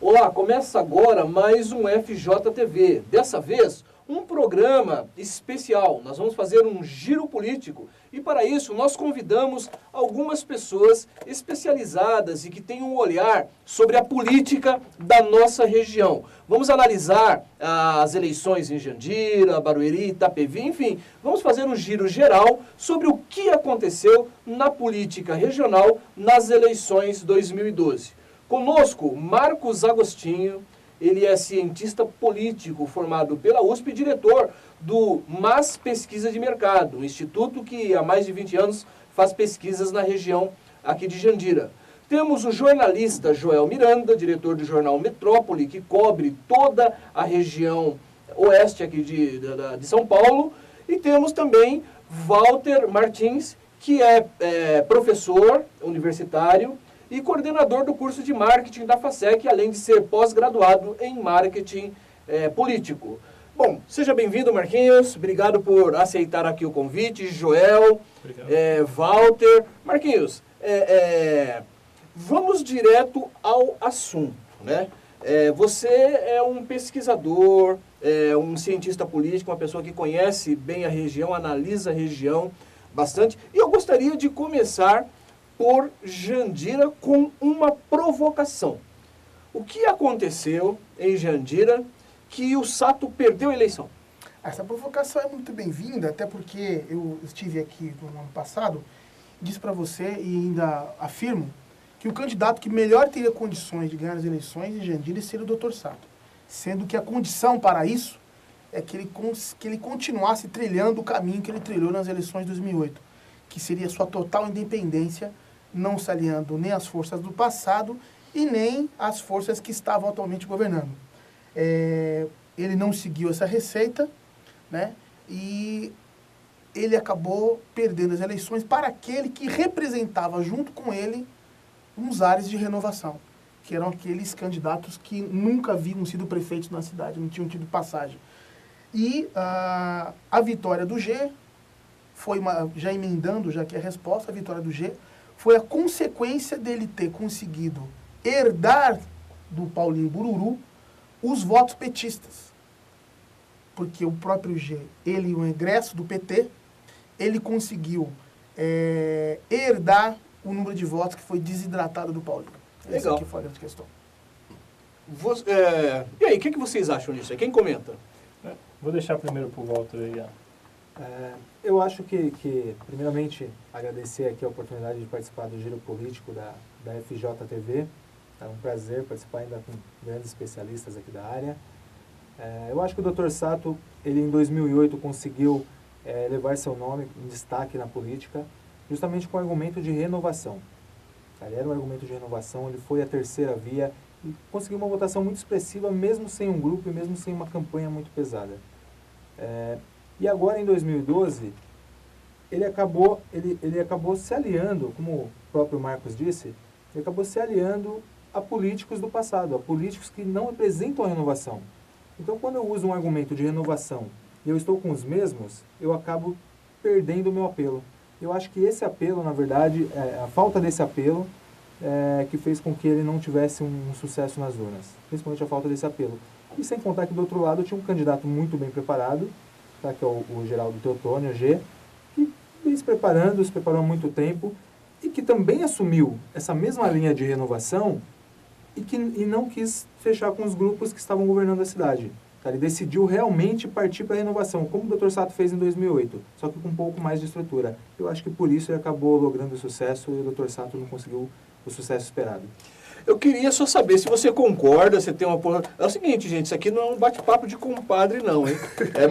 Olá, começa agora mais um FJTV. Dessa vez, um programa especial. Nós vamos fazer um giro político e para isso nós convidamos algumas pessoas especializadas e que têm um olhar sobre a política da nossa região. Vamos analisar as eleições em Jandira, Barueri, Itapevi, enfim, vamos fazer um giro geral sobre o que aconteceu na política regional nas eleições 2012. Conosco, Marcos Agostinho, ele é cientista político formado pela USP e diretor do MAS Pesquisa de Mercado, um instituto que há mais de 20 anos faz pesquisas na região aqui de Jandira. Temos o jornalista Joel Miranda, diretor do jornal Metrópole, que cobre toda a região oeste aqui de São Paulo. E temos também Walter Martins, que é professor universitário e coordenador do curso de marketing da FASEC, além de ser pós-graduado em marketing político. Bom, seja bem-vindo, Marquinhos. Obrigado por aceitar aqui o convite. Joel, Walter. Marquinhos, vamos direto ao assunto, né? Você é um pesquisador, um cientista político, uma pessoa que conhece bem a região, analisa a região bastante. E eu gostaria de começar por Jandira com uma provocação. O que aconteceu em Jandira que o Sato perdeu a eleição? Essa provocação é muito bem-vinda, até porque eu estive aqui no ano passado, disse para você e ainda afirmo que o candidato que melhor teria condições de ganhar as eleições em Jandira seria o Dr. Sato, sendo que a condição para isso é que ele continuasse trilhando o caminho que ele trilhou nas eleições de 2008, que seria sua total independência, não se aliando nem às forças do passado e nem às forças que estavam atualmente governando. Ele não seguiu essa receita, né? E ele acabou perdendo as eleições para aquele que representava junto com ele uns ares de renovação, que eram aqueles candidatos que nunca haviam sido prefeitos na cidade, não tinham tido passagem. E a vitória do G foi já emendando, já que é a resposta, a vitória do G foi a consequência dele ter conseguido herdar do Paulinho Bururu os votos petistas. Porque o próprio G, ele, o ingresso do PT, ele conseguiu herdar o número de votos que foi desidratado do Paulinho. Legal. Essa aqui foi a grande questão. E aí, o que vocês acham disso? Quem comenta? Vou deixar primeiro para o Walter aí. Eu acho que, primeiramente, agradecer aqui a oportunidade de participar do Giro Político da FJTV. É um prazer participar ainda com grandes especialistas aqui da área. Eu acho que o Dr. Sato, ele em 2008 conseguiu levar seu nome em destaque na política, justamente com o argumento de renovação. Ele era um argumento de renovação, ele foi a terceira via e conseguiu uma votação muito expressiva, mesmo sem um grupo e mesmo sem uma campanha muito pesada. E agora, em 2012, ele acabou se aliando, como o próprio Marcos disse, ele acabou se aliando a políticos do passado, a políticos que não representam a renovação. Então, quando eu uso um argumento de renovação e eu estou com os mesmos, eu acabo perdendo o meu apelo. Eu acho que esse apelo, na verdade, a falta desse apelo, que fez com que ele não tivesse um sucesso nas urnas. Principalmente a falta desse apelo. E sem contar que, do outro lado, tinha um candidato muito bem preparado, tá, que é o Geraldo Teotônio, G, que vem se preparou há muito tempo, e que também assumiu essa mesma linha de renovação e não quis fechar com os grupos que estavam governando a cidade. Tá? Ele decidiu realmente partir para a renovação, como o Dr. Sato fez em 2008, só que com um pouco mais de estrutura. Eu acho que por isso ele acabou logrando o sucesso e o Dr. Sato não conseguiu o sucesso esperado. Eu queria só saber se você concorda, se tem uma... É o seguinte, gente, isso aqui não é um bate-papo de compadre, não, hein?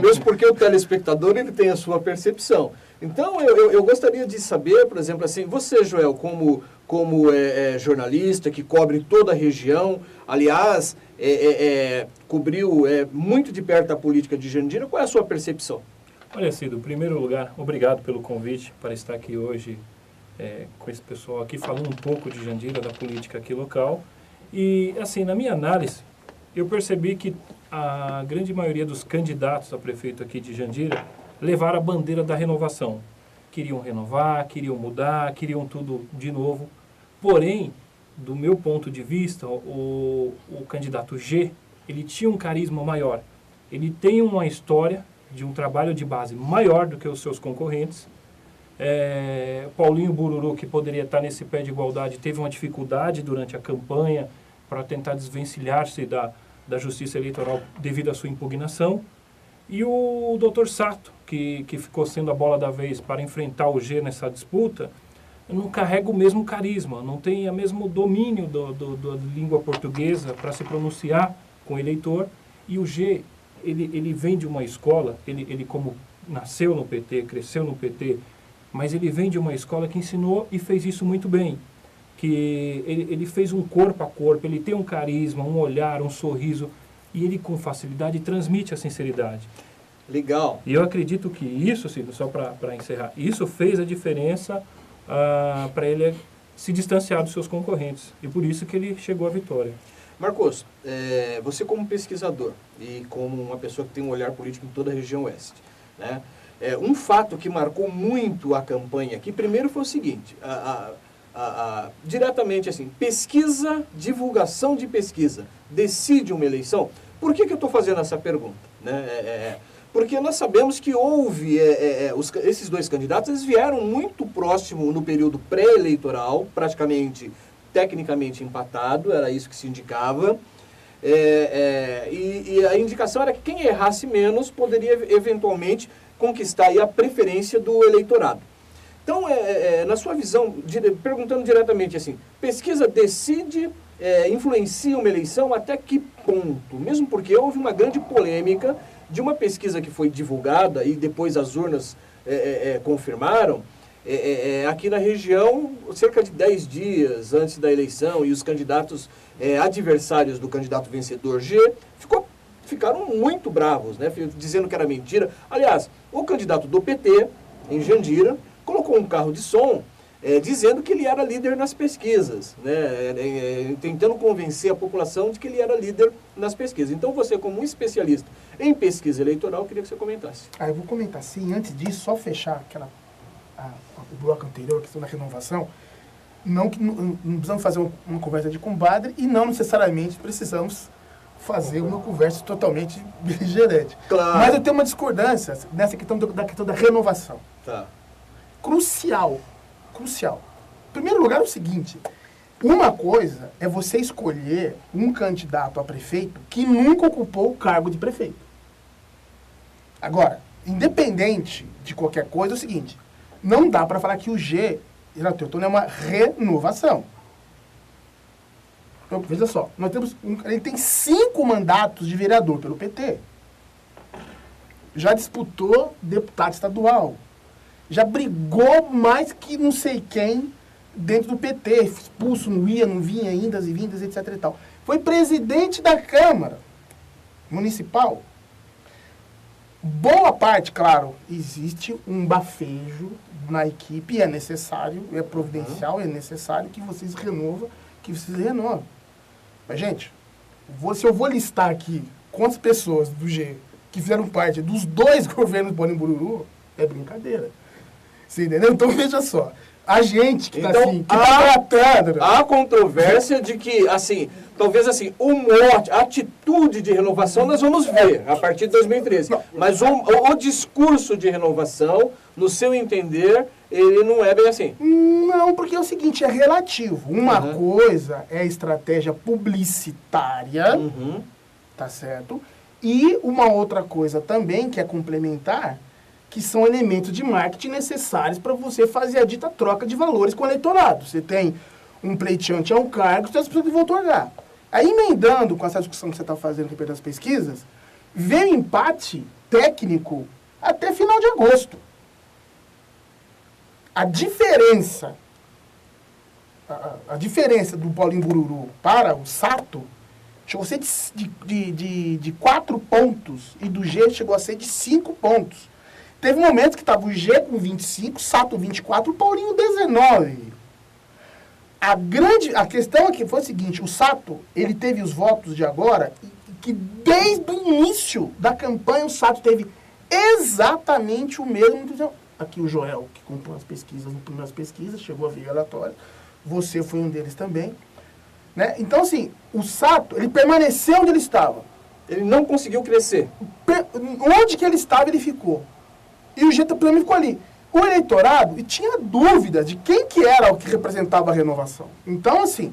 Mesmo porque o telespectador, ele tem a sua percepção. Então, eu gostaria de saber, por exemplo, assim, você, Joel, como jornalista que cobre toda a região, aliás, cobriu muito de perto a política de Jandira, qual é a sua percepção? Olha, Cido, em primeiro lugar, obrigado pelo convite para estar aqui hoje com esse pessoal aqui, falando um pouco de Jandira, da política aqui local. E, assim, na minha análise, eu percebi que a grande maioria dos candidatos a prefeito aqui de Jandira levaram a bandeira da renovação. Queriam renovar, queriam mudar, queriam tudo de novo. Porém, do meu ponto de vista, o candidato G, ele tinha um carisma maior. Ele tem uma história de um trabalho de base maior do que os seus concorrentes. Paulinho Bururu, que poderia estar nesse pé de igualdade, teve uma dificuldade durante a campanha para tentar desvencilhar-se da justiça eleitoral devido à sua impugnação. E o Dr. Sato, que ficou sendo a bola da vez para enfrentar o G nessa disputa, não carrega o mesmo carisma, não tem o mesmo domínio da língua portuguesa para se pronunciar com o eleitor. E o G, ele vem de uma escola, ele como nasceu no PT, cresceu no PT, mas ele vem de uma escola que ensinou e fez isso muito bem. Que ele fez um corpo a corpo, ele tem um carisma, um olhar, um sorriso, e ele com facilidade transmite a sinceridade. Legal. E eu acredito que isso, Ciro, só para encerrar, isso fez a diferença para ele se distanciar dos seus concorrentes. E por isso que ele chegou à vitória. Marcos, você como pesquisador e como uma pessoa que tem um olhar político em toda a região oeste, né? Um fato que marcou muito a campanha aqui, primeiro foi o seguinte, diretamente assim, pesquisa, divulgação de pesquisa, decide uma eleição? Por que eu estou fazendo essa pergunta? Né? Porque nós sabemos que houve, esses dois candidatos, eles vieram muito próximo no período pré-eleitoral, praticamente, tecnicamente empatado, era isso que se indicava, e a indicação era que quem errasse menos poderia eventualmente conquistar aí a preferência do eleitorado. Então, na sua visão, perguntando diretamente assim, pesquisa decide, influencia uma eleição até que ponto? Mesmo porque houve uma grande polêmica de uma pesquisa que foi divulgada e depois as urnas confirmaram, aqui na região, cerca de 10 dias antes da eleição, e os candidatos adversários do candidato vencedor G ficaram muito bravos, né, dizendo que era mentira. Aliás, o candidato do PT, em Jandira, colocou um carro de som dizendo que ele era líder nas pesquisas, né, tentando convencer a população de que ele era líder nas pesquisas. Então, você, como um especialista em pesquisa eleitoral, eu queria que você comentasse. Eu vou comentar sim. Antes disso, só fechar o bloco anterior, a questão da renovação. Não precisamos fazer uma conversa de compadre e não necessariamente precisamos fazer uma conversa totalmente beligerante. Claro. Mas eu tenho uma discordância nessa questão da renovação. Tá. Crucial. Em primeiro lugar, é o seguinte. Uma coisa é você escolher um candidato a prefeito que nunca ocupou o cargo de prefeito. Agora, independente de qualquer coisa, é o seguinte. Não dá para falar que o G, é uma renovação. Então, veja só, ele tem 5 mandatos de vereador pelo PT. Já disputou deputado estadual. Já brigou mais que não sei quem dentro do PT. Expulso, não vinha, indas e vindas, etc. e tal. Foi presidente da Câmara Municipal. Boa parte, claro, existe um bafejo na equipe, é necessário, é providencial, é necessário que vocês renovam. Mas, gente, se eu vou listar aqui quantas pessoas do G que fizeram parte dos 2 governos do Paulinho Bururu, é brincadeira. Você entendeu? Então, veja só. A gente que então, que tá tratando... Há controvérsia de que, assim, talvez assim, o mote, a atitude de renovação nós vamos ver a partir de 2013. Mas o discurso de renovação, no seu entender, ele não é bem assim. Não, porque é o seguinte, é relativo. Uma coisa é a estratégia publicitária, tá certo? E uma outra coisa também, que é complementar, que são elementos de marketing necessários para você fazer a dita troca de valores com o eleitorado. Você tem um pleiteante a um cargo, você as pessoas que vão otorgar. Aí, emendando com essa discussão que você está fazendo a respeito das pesquisas, vem um empate técnico até final de agosto. A diferença do Paulinho Bururu para o Sato chegou a ser de 4 pontos e do G chegou a ser de 5 pontos. Teve momentos que estava o G com 25, Sato 24, o Paulinho 19. A questão aqui foi a seguinte, o Sato, ele teve os votos de agora, que desde o início da campanha o Sato teve exatamente o mesmo. Aqui o Joel, que comprou as pesquisas, no primeiras pesquisas, chegou a ver aleatório. Você foi um deles também. Né? Então, assim, o Sato, ele permaneceu onde ele estava. Ele não conseguiu crescer. Onde que ele estava, ele ficou. E o Geta também ficou ali. O eleitorado tinha dúvida de quem que era o que representava a renovação. Então, assim,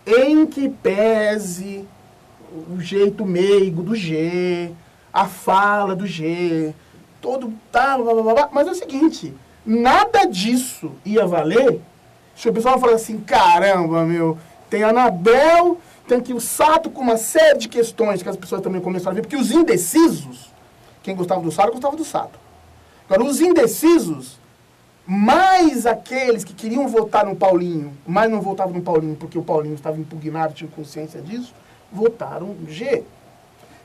em que pese o jeito meigo do G, a fala do G, todo tá, blá, blá, blá, blá. Mas é o seguinte, nada disso ia valer se o pessoal falar assim, caramba, meu, tem a Anabel, tem aqui o Sato com uma série de questões que as pessoas também começaram a ver, porque os indecisos, quem gostava do Sato, gostava do Sato. Agora, os indecisos, mais aqueles que queriam votar no Paulinho, mas não votavam no Paulinho porque o Paulinho estava impugnado, tinha consciência disso, votaram no G.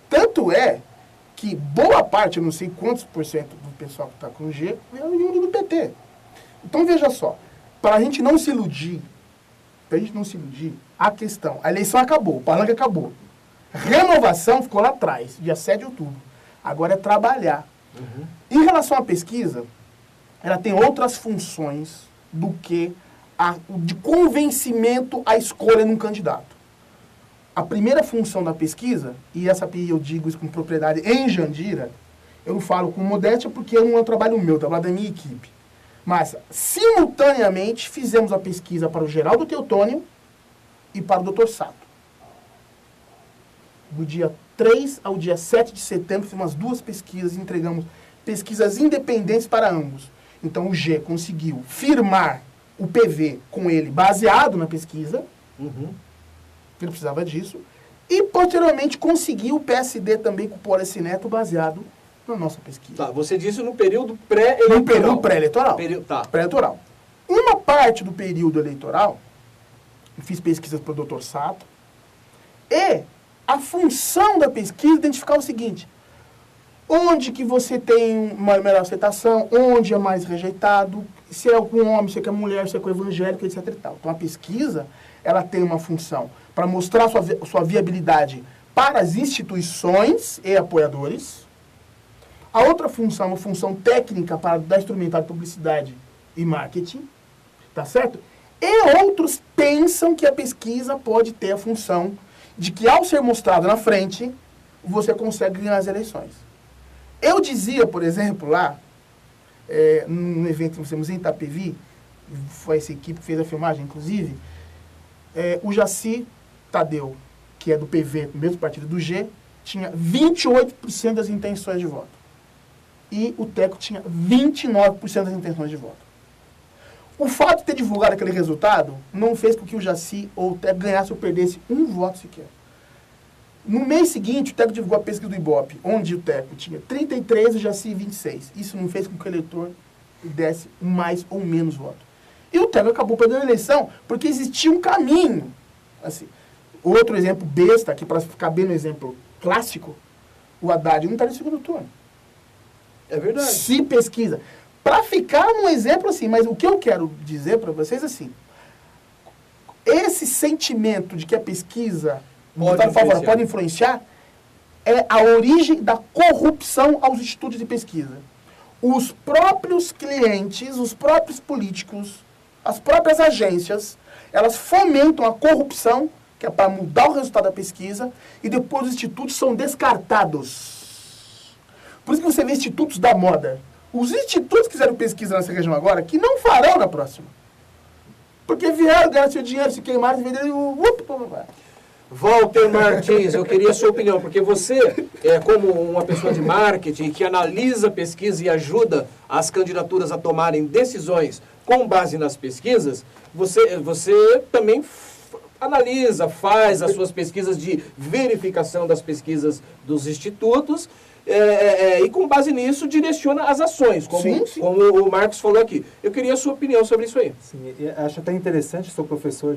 Tanto é que boa parte, eu não sei quantos por cento do pessoal que está com o G, é oriundo do PT. Então, veja só, para a gente não se iludir, a questão, a eleição acabou, o palanque acabou. Renovação ficou lá atrás, dia 7 de outubro. Agora é trabalhar. Uhum. Em relação à pesquisa, ela tem outras funções do que de convencimento à escolha num candidato. A primeira função da pesquisa, e essa eu digo isso com propriedade em Jandira, eu não falo com modéstia porque não é um trabalho meu, é um trabalho da minha equipe. Mas, simultaneamente, fizemos a pesquisa para o Geraldo Teutônio e para o Dr. Sato. Do dia 3 ao dia 7 de setembro, fizemos as duas pesquisas e entregamos pesquisas independentes para ambos. Então, o G conseguiu firmar o PV com ele, baseado na pesquisa, ele precisava disso, e, posteriormente, conseguiu o PSD também com o Policy Neto, baseado na nossa pesquisa. Tá, você disse no período pré-eleitoral. No período pré-eleitoral. Tá. Pré-eleitoral. Uma parte do período eleitoral, eu fiz pesquisas para o Dr. Sato, e a função da pesquisa é identificar o seguinte: onde que você tem uma melhor aceitação, onde é mais rejeitado, se é com homem, se é com mulher, se é com evangélico, etc. e tal. Então, a pesquisa, ela tem uma função para mostrar sua viabilidade para as instituições e apoiadores. A outra função é uma função técnica para dar instrumental de publicidade e marketing, tá certo? E outros pensam que a pesquisa pode ter a função de que, ao ser mostrado na frente, você consegue ganhar as eleições. Eu dizia, por exemplo, lá, num evento que nós fizemos em Itapevi, foi essa equipe que fez a filmagem, inclusive, o Jaci Tadeu, que é do PV, do mesmo partido do G, tinha 28% das intenções de voto. E o Teco tinha 29% das intenções de voto. O fato de ter divulgado aquele resultado não fez com que o Jaci ou o Teco ganhasse ou perdesse um voto sequer. No mês seguinte, o Teco divulgou a pesquisa do Ibope, onde o Teco tinha 33 e o Jaci 26. Isso não fez com que o eleitor desse mais ou menos voto. E o Teco acabou perdendo a eleição porque existia um caminho. Assim, outro exemplo besta, aqui para ficar bem no exemplo clássico, o Haddad não está no segundo turno. É verdade. Se pesquisa. Para ficar num exemplo assim, mas o que eu quero dizer para vocês é assim, esse sentimento de que a pesquisa pode influenciar é a origem da corrupção aos institutos de pesquisa. Os próprios clientes, os próprios políticos, as próprias agências, elas fomentam a corrupção, que é para mudar o resultado da pesquisa, e depois os institutos são descartados. Por isso que você vê institutos da moda. Os institutos que fizeram pesquisa nessa região agora, que não farão na próxima. Porque vieram, ganharam seu dinheiro, se queimaram, se venderam e... Walter Martins, eu queria a sua opinião, porque você, como uma pessoa de marketing que analisa a pesquisa e ajuda as candidaturas a tomarem decisões com base nas pesquisas, você também analisa, faz as suas pesquisas de verificação das pesquisas dos institutos, e com base nisso direciona as ações, como o Marcos falou aqui. Eu queria a sua opinião sobre isso aí. Sim, acho até interessante, sou professor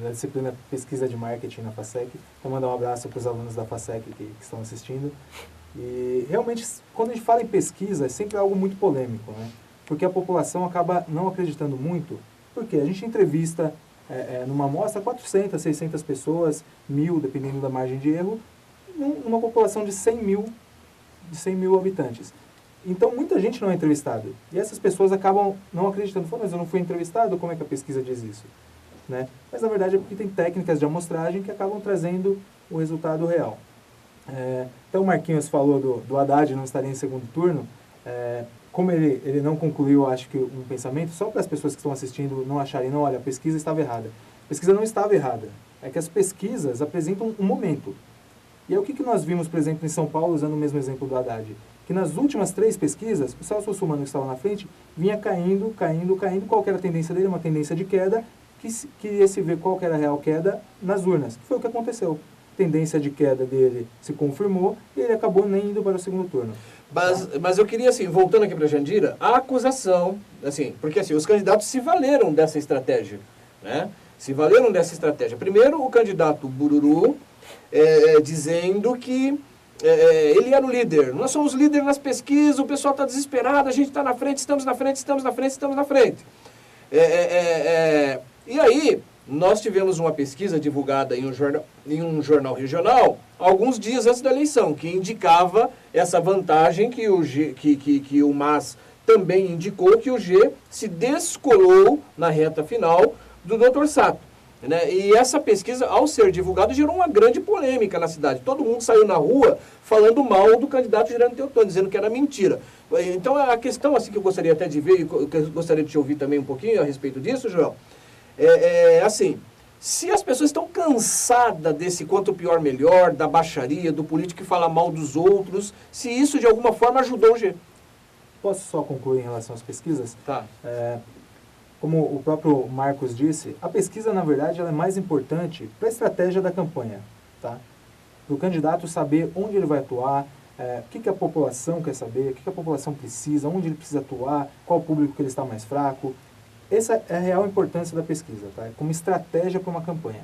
da disciplina Pesquisa de Marketing na FASEC. Vou mandar um abraço para os alunos da FASEC que estão assistindo. E realmente, quando a gente fala em pesquisa, é sempre algo muito polêmico, né? Porque a população acaba não acreditando muito, porque a gente entrevista numa amostra 400, 600 pessoas, 1.000, dependendo da margem de erro, numa população de 100 mil habitantes. Então, muita gente não é entrevistada. E essas pessoas acabam não acreditando. Mas eu não fui entrevistado, como é que a pesquisa diz isso? né? Mas na verdade é porque tem técnicas de amostragem que acabam trazendo o resultado real. Então o Marquinhos falou do Haddad não estaria em segundo turno. Como ele não concluiu, acho que um pensamento, só para as pessoas que estão assistindo não acharem, não, olha, a pesquisa estava errada. A pesquisa não estava errada. É que as pesquisas apresentam um momento. E aí o que nós vimos, por exemplo, em São Paulo, usando o mesmo exemplo do Haddad? Que nas últimas 3 pesquisas, o Celso Russomano, que estava na frente, vinha caindo. Qual que era a tendência dele? Uma tendência de queda, que ia se ver qual que era a real queda nas urnas, que foi o que aconteceu. A tendência de queda dele se confirmou e ele acabou nem indo para o segundo turno. Mas eu queria, assim, voltando aqui para a Jandira, a acusação, assim, porque assim, os candidatos se valeram dessa estratégia, né? Se valeram dessa estratégia. Primeiro, o candidato Bururu, dizendo que ele era o líder. Nós somos líderes nas pesquisas, o pessoal está desesperado, a gente está na frente, estamos na frente. E aí, nós tivemos uma pesquisa divulgada em um jornal regional, alguns dias antes da eleição, que indicava essa vantagem que o MAS também indicou, que o G se descolou na reta final do Dr. Sato. Né? E essa pesquisa, ao ser divulgada, gerou uma grande polêmica na cidade. Todo mundo saiu na rua falando mal do candidato Gerando Teotônio, dizendo que era mentira. Então, a questão assim, que eu gostaria até de ver, e que eu gostaria de te ouvir também um pouquinho a respeito disso, Joel, assim, se as pessoas estão cansadas desse quanto pior melhor, da baixaria, do político que fala mal dos outros, se isso de alguma forma ajudou o G. Posso só concluir em relação às pesquisas? Tá. Como o próprio Marcos disse, a pesquisa, na verdade, ela é mais importante para a estratégia da campanha, tá? Para o candidato saber onde ele vai atuar, o que a população quer saber, o que a população precisa, onde ele precisa atuar, qual o público que ele está mais fraco. Essa é a real importância da pesquisa, tá? Como estratégia para uma campanha.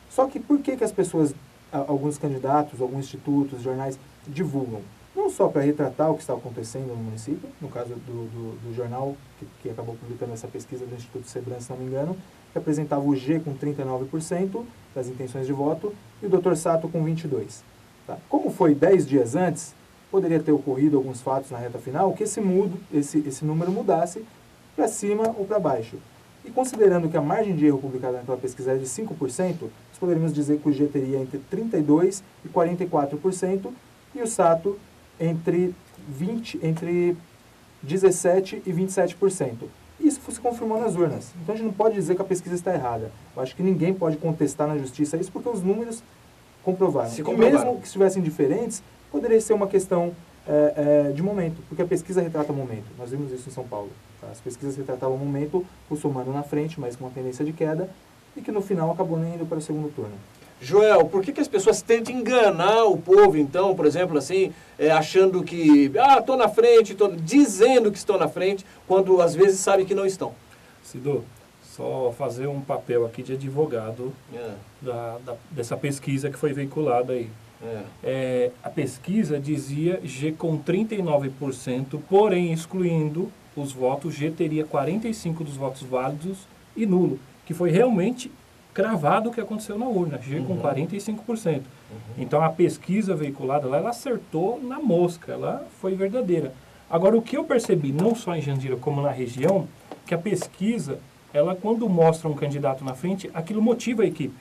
Só que por que as pessoas, alguns candidatos, alguns institutos, jornais, divulgam? Não só para retratar o que está acontecendo no município, no caso do jornal que acabou publicando essa pesquisa do Instituto Sebran, se não me engano, que apresentava o G com 39% das intenções de voto e o Dr. Sato com 22%. Tá? Como foi 10 dias antes, poderia ter ocorrido alguns fatos na reta final que esse número mudasse para cima ou para baixo. E considerando que a margem de erro publicada naquela pesquisa era de 5%, nós poderíamos dizer que o G teria entre 32% e 44% e o Sato entre 17% e 27%. Isso se confirmou nas urnas. Então a gente não pode dizer que a pesquisa está errada. Eu acho que ninguém pode contestar na justiça isso porque os números comprovaram. E mesmo que estivessem diferentes, poderia ser uma questão de momento, porque a pesquisa retrata o momento. Nós vimos isso em São Paulo. Tá? As pesquisas retratavam o momento, o Russomano na frente, mas com uma tendência de queda, e que no final acabou nem indo para o segundo turno. Joel, por que as pessoas tentam enganar o povo, então, por exemplo, assim, achando que, estou na frente, dizendo que estão na frente, quando às vezes sabem que não estão? Cido, só fazer um papel aqui de advogado dessa pesquisa que foi veiculada aí. A pesquisa dizia G com 39%, porém excluindo os votos, G teria 45% dos votos válidos e nulo, que foi realmente cravado o que aconteceu na urna, G com 45%. Então a pesquisa veiculada lá, ela acertou na mosca, ela foi verdadeira. Agora o que eu percebi, não só em Jandira como na região, que a pesquisa, ela quando mostra um candidato na frente, aquilo motiva a equipe.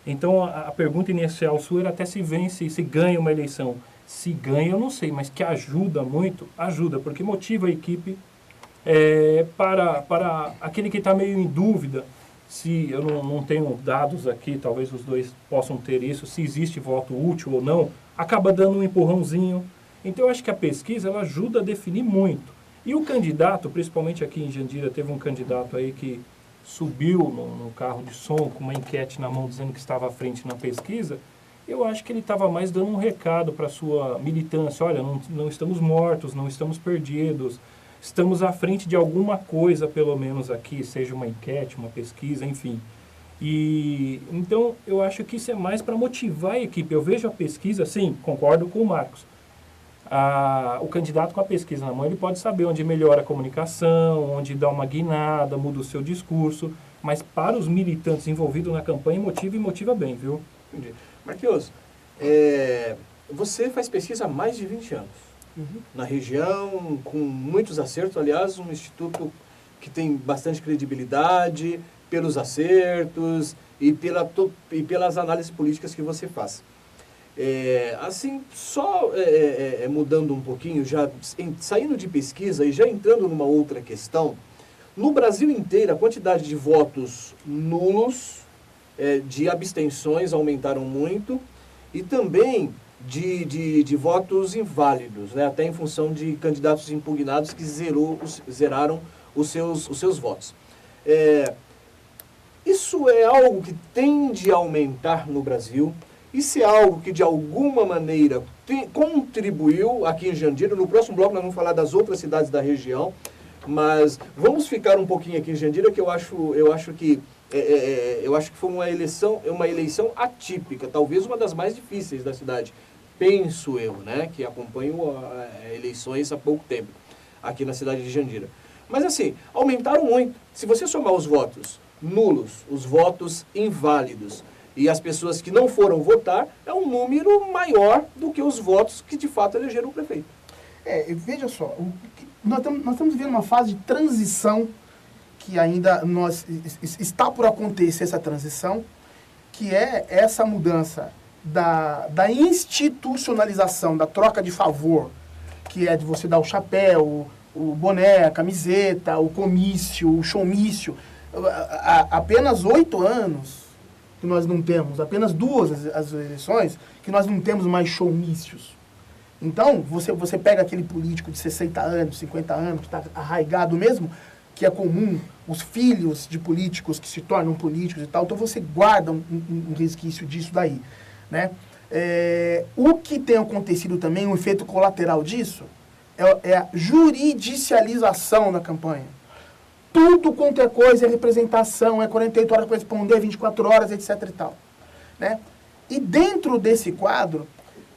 Então a pergunta inicial sua era até se vence, se ganha uma eleição. Se ganha eu não sei, mas que ajuda muito, ajuda, porque motiva a equipe para aquele que está meio em dúvida. Se eu não tenho dados aqui, talvez os dois possam ter isso, se existe voto útil ou não, acaba dando um empurrãozinho. Então, eu acho que a pesquisa ela ajuda a definir muito. E o candidato, principalmente aqui em Jandira, teve um candidato aí que subiu no carro de som com uma enquete na mão dizendo que estava à frente na pesquisa. Eu acho que ele estava mais dando um recado para a sua militância. Olha, não estamos mortos, não estamos perdidos. Estamos à frente de alguma coisa, pelo menos aqui, seja uma enquete, uma pesquisa, enfim. E então, eu acho que isso é mais para motivar a equipe. Eu vejo a pesquisa, sim, concordo com o Marcos. O candidato com a pesquisa na mão, ele pode saber onde melhora a comunicação, onde dá uma guinada, muda o seu discurso, mas para os militantes envolvidos na campanha, motiva e motiva bem, viu? Entendi. Marquinhos, você faz pesquisa há mais de 20 anos. Na região, com muitos acertos, aliás, um instituto que tem bastante credibilidade, pelos acertos e pelas análises políticas que você faz. Assim, só mudando um pouquinho, já saindo de pesquisa e já entrando numa outra questão, no Brasil inteiro a quantidade de votos nulos, de abstenções aumentaram muito e também de votos inválidos, né, até em função de candidatos impugnados que zeraram os seus votos. Isso é algo que tende a aumentar no Brasil. Isso é algo que, de alguma maneira, contribuiu aqui em Jandira. No próximo bloco nós vamos falar das outras cidades da região, mas vamos ficar um pouquinho aqui em Jandira, que eu acho que foi uma eleição atípica, talvez uma das mais difíceis da cidade, penso eu, né, que acompanho eleições há pouco tempo, aqui na cidade de Jandira. Mas assim, aumentaram muito. Se você somar os votos nulos, os votos inválidos, e as pessoas que não foram votar, é um número maior do que os votos que de fato elegeram o prefeito. Veja só, nós estamos vivendo uma fase de transição que ainda está por acontecer essa transição, que é essa mudança da institucionalização, da troca de favor, que é de você dar o chapéu, o boné, a camiseta, o comício, o showmício. Apenas 8 anos que nós não temos, apenas 2 as eleições, que nós não temos mais showmícios. Então, você pega aquele político de 60 anos, 50 anos, que está arraigado mesmo, que é comum, os filhos de políticos que se tornam políticos e tal, então você guarda um resquício disso daí, né? O que tem acontecido também, um efeito colateral disso, é a juridicialização da campanha. Tudo quanto é coisa é representação, é 48 horas para responder, 24 horas, etc e tal, né? E dentro desse quadro,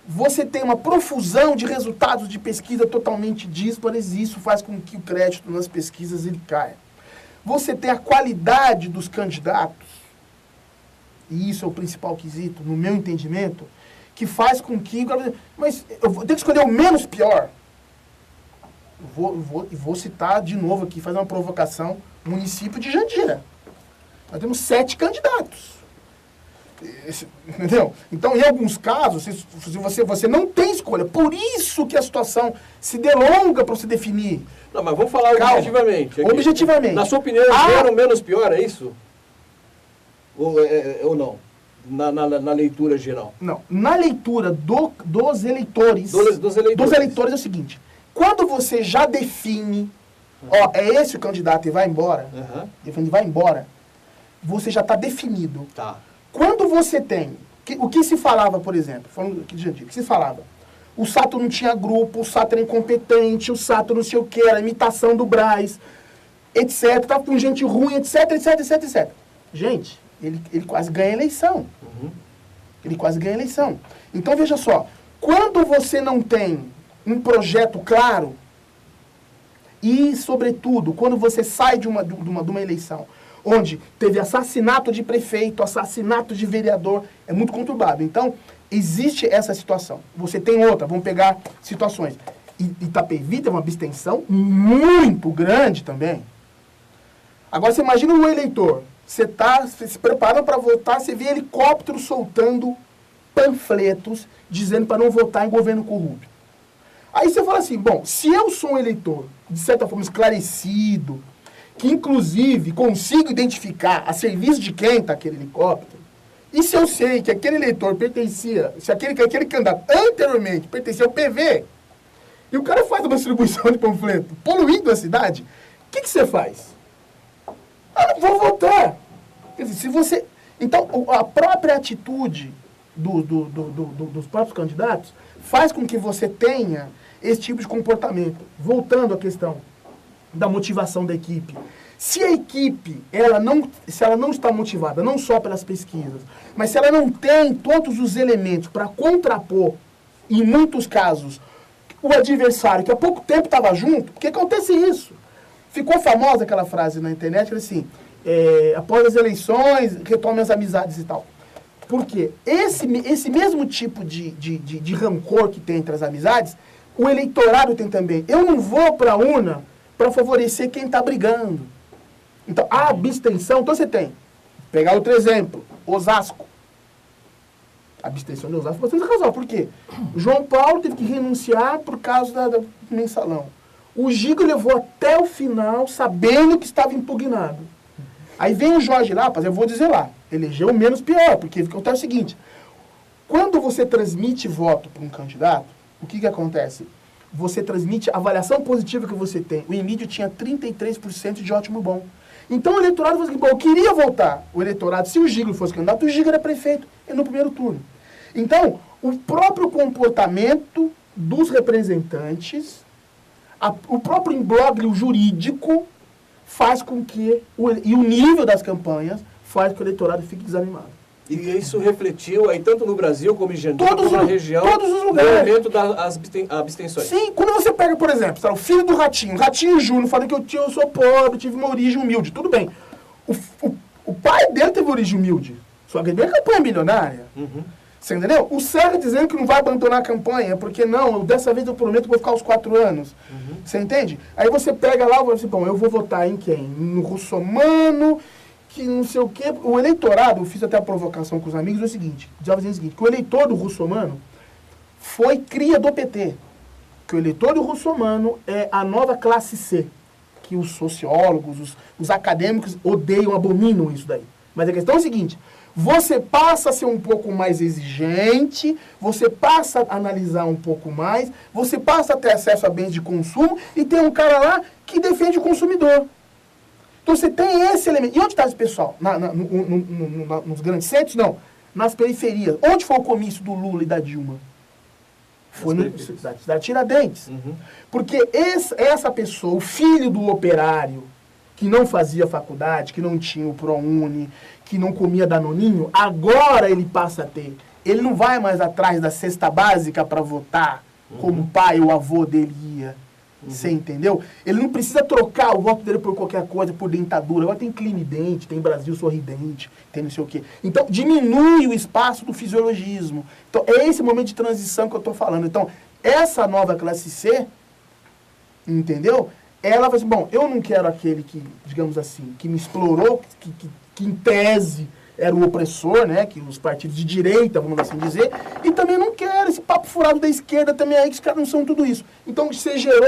você tem uma profusão de resultados de pesquisa totalmente díspares e isso faz com que o crédito nas pesquisas ele caia. Você tem a qualidade dos candidatos, e isso é o principal quesito, no meu entendimento, que faz com que... Mas eu tenho que escolher o menos pior. Vou citar de novo aqui, fazer uma provocação, município de Jandira. Nós temos 7 candidatos. Entendeu? Então, em alguns casos, você não tem escolha. Por isso que a situação se delonga para você definir. Não, mas vamos falar objetivamente. Aqui. Objetivamente. Na sua opinião, era o menos pior, é isso? Ou não? Na leitura geral? Não. Na leitura dos eleitores... Dos eleitores é o seguinte. Quando você já define, é esse o candidato e vai embora, define vai embora, você já está definido. Tá. Quando você tem, o que se falava, por exemplo, falando aqui de Jandira, o que se falava? O Sato não tinha grupo, o Sato era incompetente, o Sato não sei o que, era imitação do Braz, etc, estava com gente ruim, etc, etc, etc, etc. Gente, ele quase ganha a eleição. Ele quase ganha a eleição. Então, veja só, quando você não tem um projeto claro e, sobretudo, quando você sai de uma eleição onde teve assassinato de prefeito, assassinato de vereador, é muito conturbado. Então, existe essa situação. Você tem outra, vamos pegar situações. Itapevi teve uma abstenção muito grande também. Agora, você imagina o eleitor, você está se preparando para votar, você vê helicóptero soltando panfletos dizendo para não votar em governo corrupto. Aí você fala assim, bom, se eu sou um eleitor, de certa forma, esclarecido, que inclusive consigo identificar a serviço de quem está aquele helicóptero, e se eu sei que aquele eleitor pertencia, se aquele candidato anteriormente pertencia ao PV, e o cara faz uma distribuição de panfleto poluindo a cidade, o que você faz? Não vou votar. Quer dizer, se você... Então, a própria atitude dos próprios candidatos faz com que você tenha esse tipo de comportamento. Voltando à questão da motivação da equipe. Se a equipe, se ela não está motivada, não só pelas pesquisas, mas se ela não tem todos os elementos para contrapor, em muitos casos, o adversário que há pouco tempo estava junto, porque acontece isso. Ficou famosa aquela frase na internet, assim, após as eleições, retome as amizades e tal. Porque esse mesmo tipo de rancor que tem entre as amizades, o eleitorado tem também. Eu não vou para a urna para favorecer quem está brigando. Então, a abstenção, então você tem, pegar outro exemplo, Osasco. A abstenção de Osasco bastante casual. Por quê? O João Paulo teve que renunciar por causa do mensalão. O Giga levou até o final, sabendo que estava impugnado. Aí vem o Jorge lá, eu vou dizer lá, elegeu o menos pior, porque acontece o seguinte, quando você transmite voto para um candidato, o que acontece? Você transmite a avaliação positiva que você tem. O Emílio tinha 33% de ótimo bom. Então o eleitorado falou assim, bom, eu queria votar. O eleitorado, se o Giga fosse candidato, o Giga era prefeito no primeiro turno. Então, o próprio comportamento dos representantes, o próprio imbróglio jurídico faz com que, e o nível das campanhas, faz com que o eleitorado fique desanimado. E isso refletiu aí tanto no Brasil como em Jandira, como na região, todos os lugares. no momento das abstenções. Sim, quando você pega, por exemplo, o filho do Ratinho Júnior, falando que eu sou pobre, tive uma origem humilde, tudo bem. O pai dele teve origem humilde, só que ele veio a campanha milionária. Uhum. Você entendeu? O Serra dizendo que não vai abandonar a campanha, porque não, dessa vez eu prometo que vou ficar os 4 anos. Uhum. Você entende? Aí você pega lá e fala assim, bom, eu vou votar em quem? No Russomano, que não sei o quê. O eleitorado, eu fiz até a provocação com os amigos, é o seguinte, dizia o seguinte, que o eleitor do Russomano foi cria do PT. Que o eleitor do Russomano é a nova classe C, que os sociólogos, os acadêmicos odeiam, abominam isso daí. Mas a questão é a seguinte, você passa a ser um pouco mais exigente, você passa a analisar um pouco mais, você passa a ter acesso a bens de consumo e tem um cara lá que defende o consumidor. Então você tem esse elemento. E onde está esse pessoal? Nos grandes centros? Não. Nas periferias. Onde foi o comício do Lula e da Dilma? Foi na cidade de Tiradentes. Uhum. Porque essa pessoa, o filho do operário, que não fazia faculdade, que não tinha o ProUni, que não comia danoninho, agora ele passa a ter. Ele não vai mais atrás da cesta básica para votar, como o pai ou o avô dele ia. Você entendeu? Ele não precisa trocar o voto dele por qualquer coisa, por dentadura. Agora tem Clinidente, tem Brasil Sorridente, tem não sei o quê. Então, diminui o espaço do fisiologismo. Então, é esse momento de transição que eu estou falando. Então, essa nova classe C, entendeu? Ela vai dizer, bom, eu não quero aquele que, digamos assim, que me explorou, que em tese era o opressor, né, que os partidos de direita, vamos assim dizer, e também não quero esse papo furado da esquerda também aí, que os caras não são tudo isso. Então, você gerou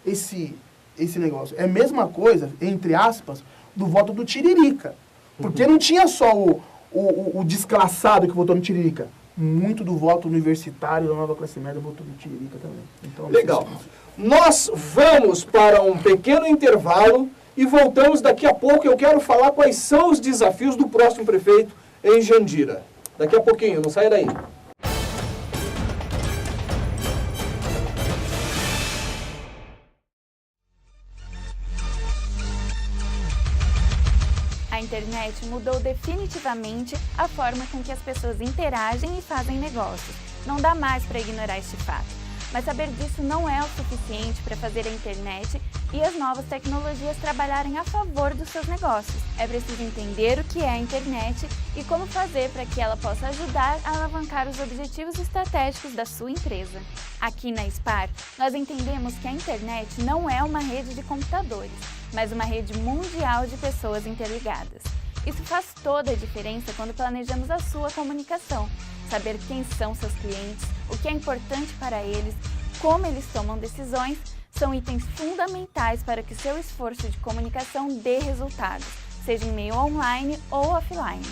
esse negócio. É a mesma coisa, entre aspas, do voto do Tiririca. Porque não tinha só o desclassado que votou no Tiririca. Muito do voto universitário da nova classe média votou no Tiririca também. Então, legal. Nós vamos para um pequeno intervalo e voltamos daqui a pouco. Eu quero falar quais são os desafios do próximo prefeito em Jandira. Daqui a pouquinho, não sai daí. A internet mudou definitivamente a forma com que as pessoas interagem e fazem negócios. Não dá mais para ignorar este fato. Mas saber disso não é o suficiente para fazer a internet e as novas tecnologias trabalharem a favor dos seus negócios. É preciso entender o que é a internet e como fazer para que ela possa ajudar a alavancar os objetivos estratégicos da sua empresa. Aqui na SPAR, nós entendemos que a internet não é uma rede de computadores, mas uma rede mundial de pessoas interligadas. Isso faz toda a diferença quando planejamos a sua comunicação. Saber quem são seus clientes, o que é importante para eles, como eles tomam decisões, são itens fundamentais para que seu esforço de comunicação dê resultados, seja em meio online ou offline.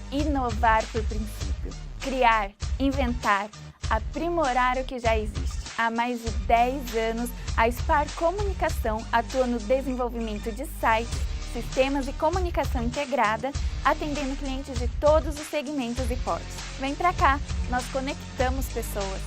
Inovar por princípio. Criar, inventar, aprimorar o que já existe. Há mais de 10 anos, a SPAR Comunicação atua no desenvolvimento de sites, sistemas e comunicação integrada, atendendo clientes de todos os segmentos e portos. Vem pra cá, nós conectamos pessoas.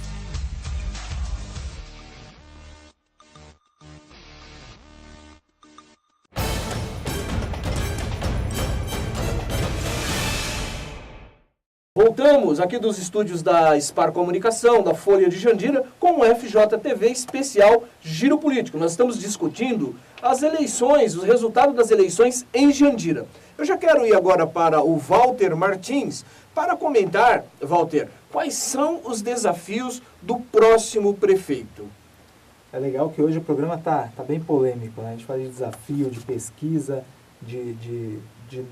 Voltamos aqui dos estúdios da SPAR Comunicação, da Folha de Jandira, com o FJTV especial Giro Político. Nós estamos discutindo as eleições, os resultados das eleições em Jandira. Eu já quero ir agora para o Walter Martins para comentar, Walter, quais são os desafios do próximo prefeito. É legal que hoje o programa tá bem polêmico, né? A gente fala de desafio, de pesquisa, de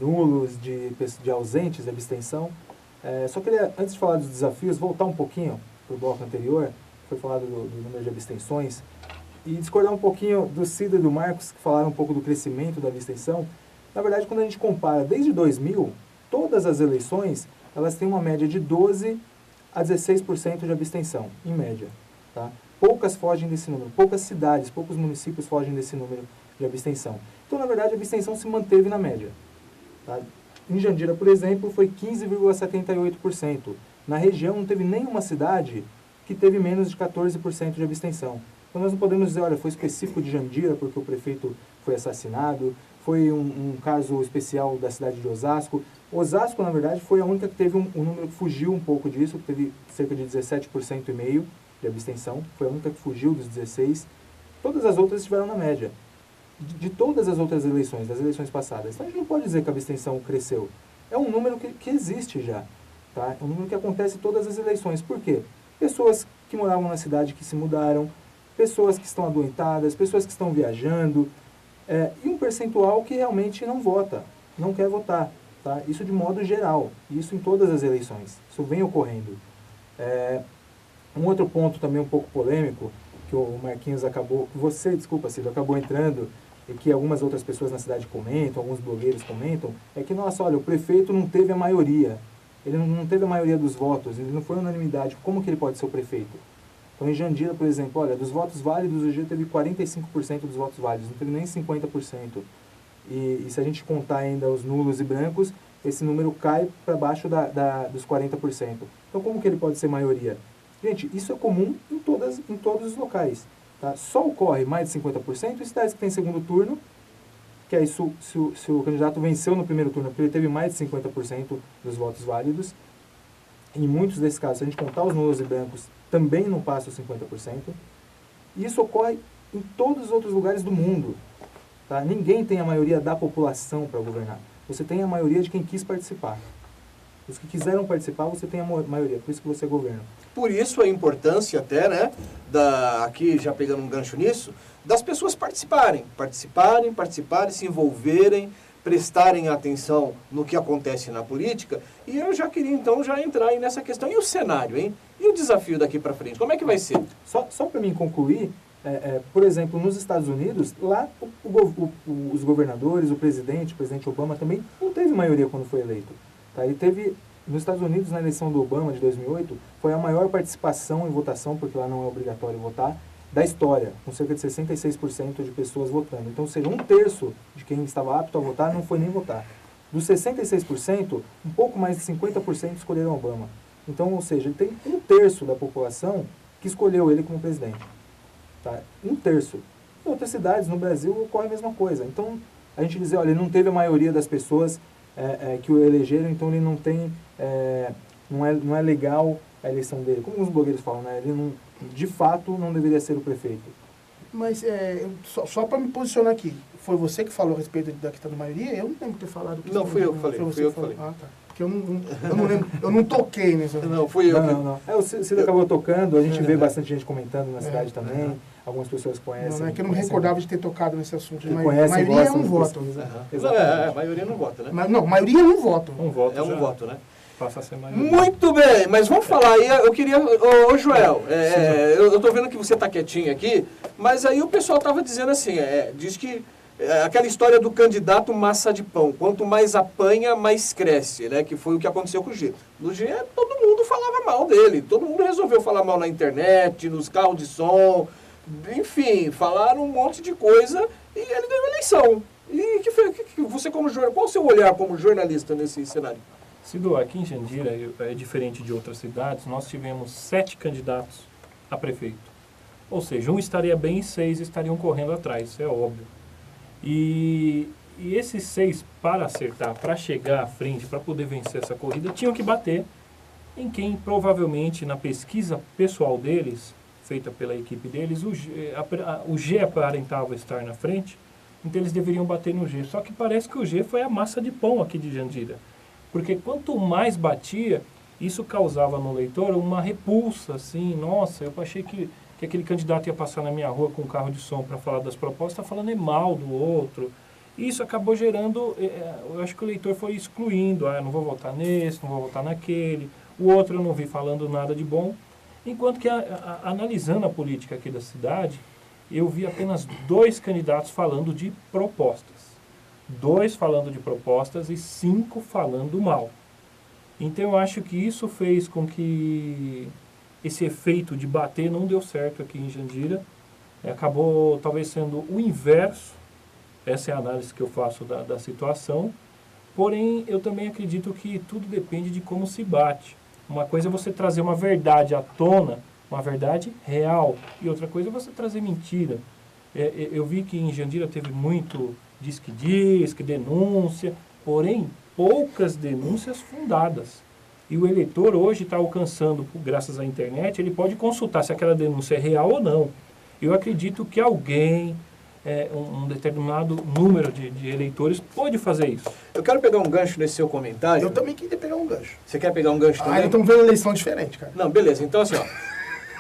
nulos, de ausentes, de abstenção. Só queria, antes de falar dos desafios, voltar um pouquinho para o bloco anterior, foi falado do número de abstenções, e discordar um pouquinho do Cida e do Marcos, que falaram um pouco do crescimento da abstenção. Na verdade, quando a gente compara desde 2000, todas as eleições, elas têm uma média de 12% a 16% de abstenção, em média. Tá? Poucas fogem desse número, poucas cidades, poucos municípios fogem desse número de abstenção. Então, na verdade, a abstenção se manteve na média. Tá? Em Jandira, por exemplo, foi 15,78%. Na região, não teve nenhuma cidade que teve menos de 14% de abstenção. Então, nós não podemos dizer, olha, foi específico de Jandira porque o prefeito foi assassinado, foi um caso especial da cidade de Osasco. Osasco, na verdade, foi a única que teve um número que fugiu um pouco disso, que teve cerca de 17,5% de abstenção. Foi a única que fugiu dos 16%. Todas as outras estiveram na média. De todas as outras eleições, das eleições passadas. Então, a gente não pode dizer que a abstenção cresceu. É um número que existe já. Tá? É um número que acontece em todas as eleições. Por quê? Pessoas que moravam na cidade que se mudaram, pessoas que estão adoentadas, pessoas que estão viajando, e um percentual que realmente não vota, não quer votar. Tá? Isso de modo geral, isso em todas as eleições, isso vem ocorrendo. Um outro ponto também um pouco polêmico, que o Marquinhos acabou, desculpa, Cida, acabou entrando, e que algumas outras pessoas na cidade comentam, alguns blogueiros comentam, é que, nossa, olha, o prefeito não teve a maioria, ele não teve a maioria dos votos, ele não foi unanimidade, como que ele pode ser o prefeito? Então, em Jandira, por exemplo, olha, dos votos válidos, o G teve 45% dos votos válidos, não teve nem 50%. E se a gente contar ainda os nulos e brancos, esse número cai para baixo dos 40%. Então, como que ele pode ser maioria? Gente, isso é comum em todos os locais. Tá? Só ocorre mais de 50% em cidades que tem segundo turno, que aí se o candidato venceu no primeiro turno, porque ele teve mais de 50% dos votos válidos. Em muitos desses casos, se a gente contar os nulos e brancos, também não passa os 50%. E isso ocorre em todos os outros lugares do mundo. Tá? Ninguém tem a maioria da população para governar. Você tem a maioria de quem quis participar. Os que quiseram participar, você tem a maioria, por isso que você governa. Por isso a importância até, né, aqui já pegando um gancho nisso, das pessoas participarem, se envolverem, prestarem atenção no que acontece na política. E eu já queria então já entrar aí nessa questão. E o cenário, hein? E o desafio daqui para frente? Como é que vai ser? Só para mim concluir, por exemplo, nos Estados Unidos, lá os governadores, o presidente Obama também não teve maioria quando foi eleito. Tá? Ele teve, nos Estados Unidos, na eleição do Obama de 2008, foi a maior participação em votação, porque lá não é obrigatório votar, da história, com cerca de 66% de pessoas votando. Então, ou seja, 1/3 de quem estava apto a votar não foi nem votar. Dos 66%, um pouco mais de 50% escolheram Obama. Então, ou seja, ele tem 1/3 da população que escolheu ele como presidente. Tá? 1/3. Em outras cidades no Brasil ocorre a mesma coisa. Então, a gente dizer, olha, ele não teve a maioria das pessoas que o elegeram, então ele não tem, não é legal a eleição dele. Como os blogueiros falam, né? Ele não, de fato não deveria ser o prefeito. Mas só para me posicionar aqui, foi você que falou a respeito da questão da maioria? Eu não lembro de ter falado. Não, fui eu que falei. Fui eu que falei. Ah, tá. Porque eu não lembro, eu não toquei nisso. Não, fui eu. Não. O Cida acabou tocando, a gente vê bastante gente comentando na cidade também, algumas pessoas conhecem. Não, é que eu não me recordava de ter tocado nesse assunto. A maioria é um voto. A maioria não vota, né? Não, maioria é um voto. Um voto é um voto, né? Passa a ser maioria. Muito bem, mas vamos falar aí, eu queria... Ô Joel, eu tô vendo que você tá quietinho aqui, mas aí o pessoal tava dizendo assim, diz que aquela história do candidato massa de pão, quanto mais apanha, mais cresce, né? Que foi o que aconteceu com o G. No G, todo mundo falava mal dele, todo mundo resolveu falar mal na internet, nos carros de som, enfim, falaram um monte de coisa e ele ganhou a eleição. E você como jornalista, qual o seu olhar como jornalista nesse cenário? Cido, aqui em Jandira, é diferente de outras cidades, nós tivemos 7 candidatos a prefeito. Ou seja, um estaria bem e 6 estariam correndo atrás, isso é óbvio. E esses 6, para acertar, para chegar à frente, para poder vencer essa corrida, tinham que bater em quem provavelmente na pesquisa pessoal deles, feita pela equipe deles, o G aparentava estar na frente, então eles deveriam bater no G. Só que parece que o G foi a massa de pão aqui de Jandira. Porque quanto mais batia, isso causava no leitor uma repulsa, assim, nossa, eu achei que aquele candidato ia passar na minha rua com um carro de som para falar das propostas, tá falando mal do outro. E isso acabou gerando, eu acho que o eleitor foi excluindo, não vou votar nesse, não vou votar naquele, o outro eu não vi falando nada de bom. Enquanto que, analisando a política aqui da cidade, eu vi apenas 2 candidatos falando de propostas. 2 falando de propostas e 5 falando mal. Então eu acho que isso fez com que esse efeito de bater não deu certo aqui em Jandira. Acabou talvez sendo o inverso. Essa é a análise que eu faço da situação. Porém, eu também acredito que tudo depende de como se bate. Uma coisa é você trazer uma verdade à tona, uma verdade real. E outra coisa é você trazer mentira. Eu vi que em Jandira teve muito diz-que-diz, denúncia, porém, poucas denúncias fundadas. E o eleitor hoje está alcançando, graças à internet, ele pode consultar se aquela denúncia é real ou não. Eu acredito que alguém, um determinado número de eleitores, pode fazer isso. Eu quero pegar um gancho nesse seu comentário. Eu também queria pegar um gancho. Você quer pegar um gancho também? Então vendo eleição diferente, cara. Não, beleza. Então, assim, ó.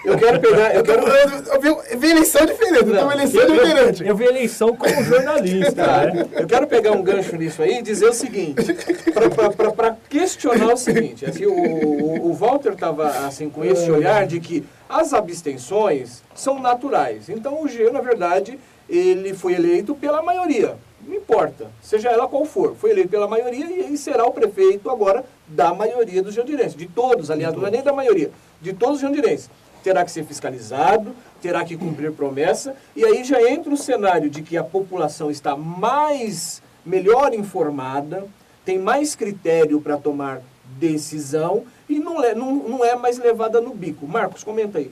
Eu quero pegar... Eu vi eleição diferente, eu vi eleição diferente. Eu vi eleição como jornalista, né? Eu quero pegar um gancho nisso aí e dizer o seguinte, para questionar o seguinte, assim, o Walter estava assim, com esse olhar de que as abstenções são naturais. Então o G, na verdade, ele foi eleito pela maioria. Não importa, seja ela qual for. Foi eleito pela maioria e será o prefeito agora da maioria dos jandirenses. De todos, aliás, não é nem da maioria. De todos os jandirenses. Terá que ser fiscalizado, terá que cumprir promessa, e aí já entra o cenário de que a população está melhor informada, tem mais critério para tomar decisão e não é mais levada no bico. Marcos, comenta aí,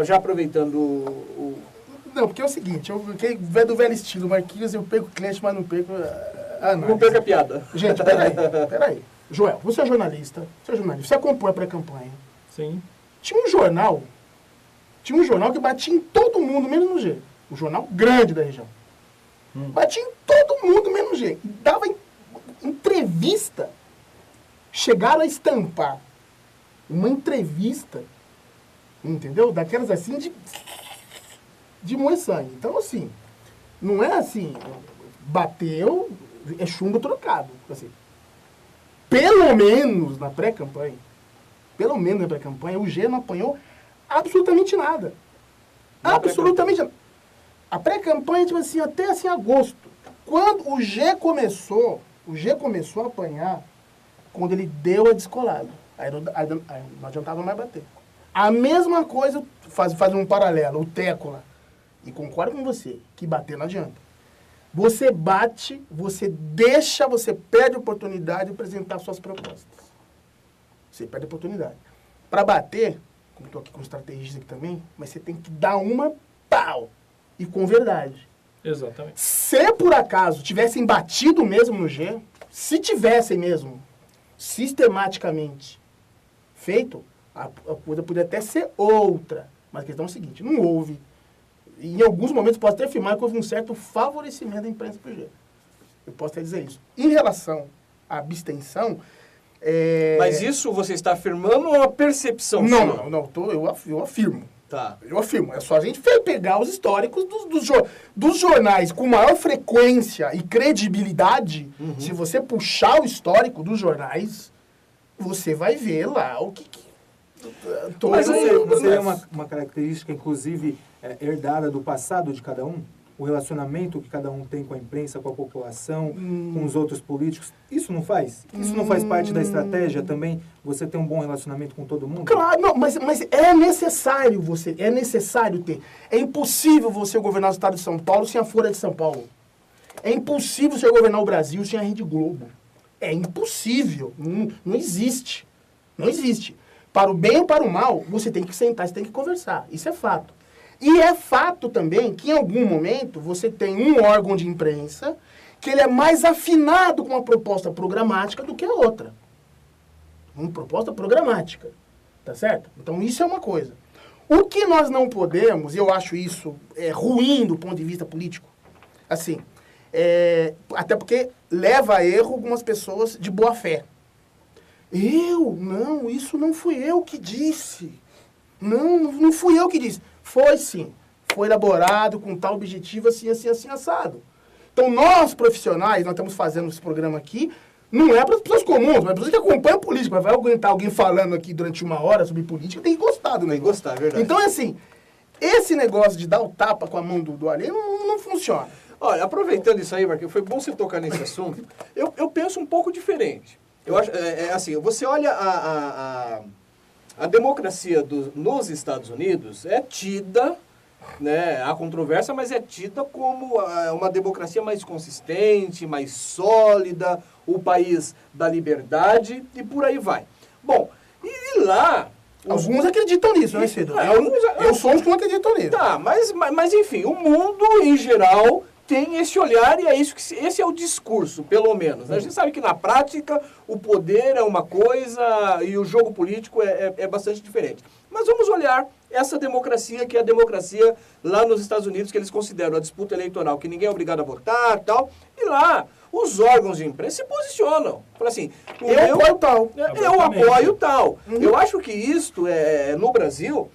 já aproveitando o... Não, porque é o seguinte, eu do velho estilo, Marquinhos, eu perco cliente, mas não perco não perca a piada. Gente, peraí. Joel, você é jornalista, você acompanha a pré-campanha. Sim. Tinha um jornal que batia em todo mundo, menos no G. Um jornal grande da região. Batia em todo mundo, menos no G. Dava entrevista. Chegaram a estampar uma entrevista, entendeu? Daquelas assim de moer sangue. Então, assim, não é assim, bateu, é chumbo trocado. Assim, pelo menos na pré-campanha, o G não apanhou absolutamente nada. Absolutamente nada. A pré-campanha, tipo assim, até assim, agosto. Quando o G começou a apanhar, quando ele deu a descolada. Aí não adiantava mais bater. A mesma coisa, faz um paralelo, o Teco lá. E concordo com você, que bater não adianta. Você bate, você perde a oportunidade de apresentar suas propostas. Você perde a oportunidade. Para bater, como estou aqui com estrategista aqui também, mas você tem que dar uma pau. E com verdade. Exatamente. Se por acaso tivessem batido mesmo no G, se tivessem mesmo sistematicamente feito, a coisa poderia até ser outra. Mas a questão é a seguinte, não houve. Em alguns momentos posso até afirmar que houve um certo favorecimento da imprensa pro G. Eu posso até dizer isso. Em relação à abstenção... Mas isso você está afirmando ou é uma percepção? Não, eu afirmo. Tá. Eu afirmo. É só a gente pegar os históricos dos jornais com maior frequência e credibilidade. Se você puxar o histórico dos jornais, você vai ver lá o que Mas você é uma característica, inclusive, herdada do passado de cada um? O relacionamento que cada um tem com a imprensa, com a população, com os outros políticos. Isso não faz? Isso não faz parte da estratégia também? Você ter um bom relacionamento com todo mundo? Claro, não, mas é necessário ter. É impossível você governar o estado de São Paulo sem a Folha de São Paulo. É impossível você governar o Brasil sem a Rede Globo. É impossível. Não existe. Não existe. Para o bem ou para o mal, você tem que sentar, você tem que conversar. Isso é fato. E é fato também que em algum momento você tem um órgão de imprensa que ele é mais afinado com uma proposta programática do que a outra. Uma proposta programática, tá certo? Então isso é uma coisa. O que nós não podemos, e eu acho isso ruim do ponto de vista político, assim, até porque leva a erro algumas pessoas de boa fé. Não, isso não fui eu que disse. Não fui eu que disse. Foi sim. Foi elaborado com tal objetivo assim, assado. Então, nós, profissionais, nós estamos fazendo esse programa aqui, não é para as pessoas comuns, mas para pessoas que acompanham a política. Mas vai aguentar alguém falando aqui durante 1 hora sobre política, tem que gostar do negócio. Tem que gostar, é verdade. Então, é assim, esse negócio de dar o tapa com a mão do alheio não funciona. Olha, aproveitando isso aí, Marquinhos, foi bom você tocar nesse assunto. Eu penso um pouco diferente. Eu acho, assim, você olha a democracia nos Estados Unidos é tida, né, há controvérsia, mas é tida como uma democracia mais consistente, mais sólida, o país da liberdade e por aí vai. Bom, e lá... Alguns acreditam nisso, né, Cedo? Eu sou um que não acredito nisso. Tá, mas enfim, o mundo em geral tem esse olhar e é isso que esse é o discurso, pelo menos. Né? A gente sabe que na prática o poder é uma coisa e o jogo político é bastante diferente. Mas vamos olhar essa democracia, que é a democracia lá nos Estados Unidos, que eles consideram a disputa eleitoral, que ninguém é obrigado a votar e tal. E lá, os órgãos de imprensa se posicionam. Falam assim, eu apoio tal. Eu apoio tal. Eu acho que isto, no Brasil,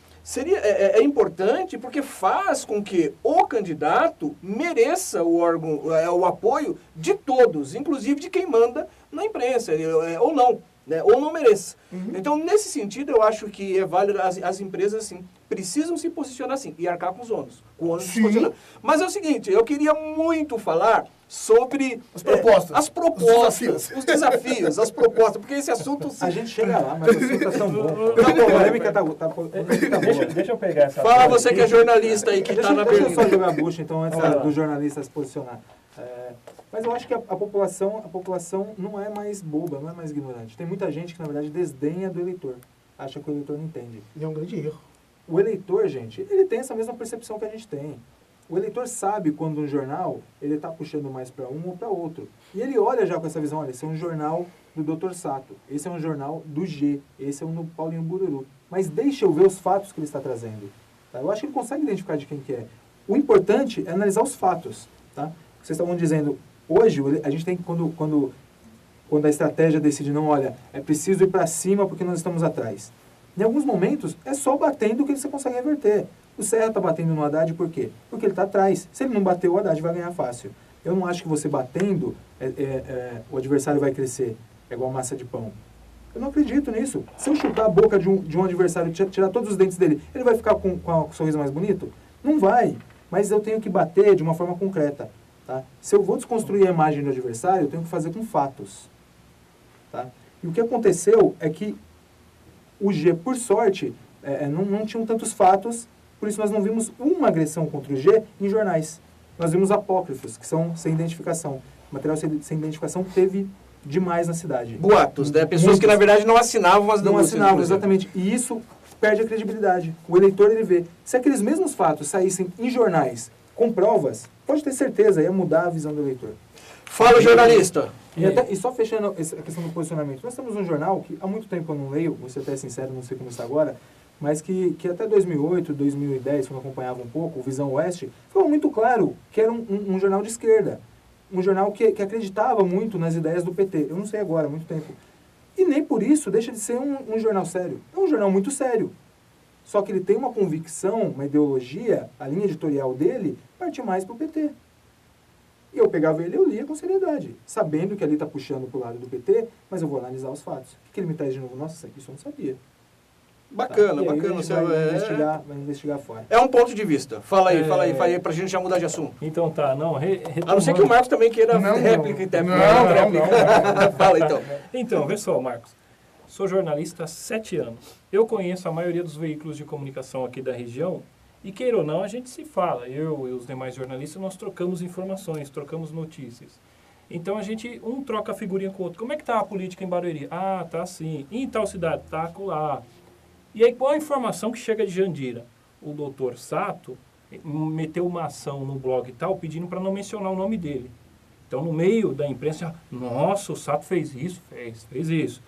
é importante porque faz com que o candidato mereça o apoio de todos, inclusive de quem manda na imprensa, ou não. Né, ou não mereça. Então, nesse sentido, eu acho que é válido as empresas, assim, precisam se posicionar assim, e arcar com os ônus. Se posicionar. Mas é o seguinte, eu queria muito falar sobre as propostas, os desafios, as propostas, porque esse assunto... A gente chega lá, mas o assunto tá tão bom. A polêmica tá boa. Deixa eu pegar essa... Fala você que é jornalista aí, que está na Berlim. Deixa eu só jogar a bucha, então, antes do jornalista se posicionar. Mas eu acho que a população não é mais boba, não é mais ignorante. Tem muita gente que, na verdade, desdenha do eleitor. Acha que o eleitor não entende. E é um grande erro. O eleitor, gente, ele tem essa mesma percepção que a gente tem. O eleitor sabe quando um jornal, ele está puxando mais para um ou para outro. E ele olha já com essa visão, olha, esse é um jornal do Dr. Sato, esse é um jornal do G, esse é um do Paulinho Bururu. Mas deixa eu ver os fatos que ele está trazendo. Tá? Eu acho que ele consegue identificar de quem que é. O importante é analisar os fatos. Tá? Vocês estavam dizendo... Hoje, a gente tem que, quando a estratégia decide, não, olha, é preciso ir para cima porque nós estamos atrás. Em alguns momentos, é só batendo que você consegue reverter. O Serra está batendo no Haddad por quê? Porque ele está atrás. Se ele não bater, o Haddad vai ganhar fácil. Eu não acho que você batendo, o adversário vai crescer. É igual massa de pão. Eu não acredito nisso. Se eu chutar a boca de um adversário, tirar todos os dentes dele, ele vai ficar com o sorriso mais bonito? Não vai. Mas eu tenho que bater de uma forma concreta. Tá? Se eu vou desconstruir a imagem do adversário, eu tenho que fazer com fatos. Tá? E o que aconteceu é que o G, por sorte, não tinham tantos fatos, por isso nós não vimos uma agressão contra o G em jornais. Nós vimos apócrifos, que são sem identificação. O material sem identificação teve demais na cidade. Boatos, né? Pessoas que, na verdade, não assinavam as denúncias. Não assinavam, exatamente. E isso perde a credibilidade. O eleitor, ele vê. Se aqueles mesmos fatos saíssem em jornais com provas, pode ter certeza, ia mudar a visão do eleitor. Fala, jornalista! E só fechando a questão do posicionamento, nós temos um jornal que há muito tempo eu não leio, vou ser até sincero, não sei como está agora, mas que até 2008, 2010, quando eu acompanhava um pouco, o Visão Oeste, ficou muito claro que era um jornal de esquerda. Um jornal que acreditava muito nas ideias do PT. Eu não sei agora, há muito tempo. E nem por isso deixa de ser um jornal sério. É um jornal muito sério. Só que ele tem uma convicção, uma ideologia, a linha editorial dele parte mais para o PT. E eu pegava ele e eu lia com seriedade, sabendo que ali está puxando para o lado do PT, mas eu vou analisar os fatos. O que ele me traz de novo? Nossa, isso eu não sabia. Bacana, tá? bacana. Você vai investigar fora. É um ponto de vista. Fala aí, para a gente já mudar de assunto. Então tá, não, a não ser que o Marcos também queira réplica e tempo. Não. Fala então. Então, vê só, Marcos. Sou jornalista há 7 anos. Eu conheço a maioria dos veículos de comunicação aqui da região e, queira ou não, a gente se fala. Eu e os demais jornalistas, nós trocamos informações, trocamos notícias. Então, um troca a figurinha com o outro. Como é que está a política em Barueri? Ah, tá assim. E em tal cidade? Tá acolá. E aí, qual a informação que chega de Jandira? O doutor Sato meteu uma ação no blog e tal, pedindo para não mencionar o nome dele. Então, no meio da imprensa, nossa, o Sato fez isso, fez isso.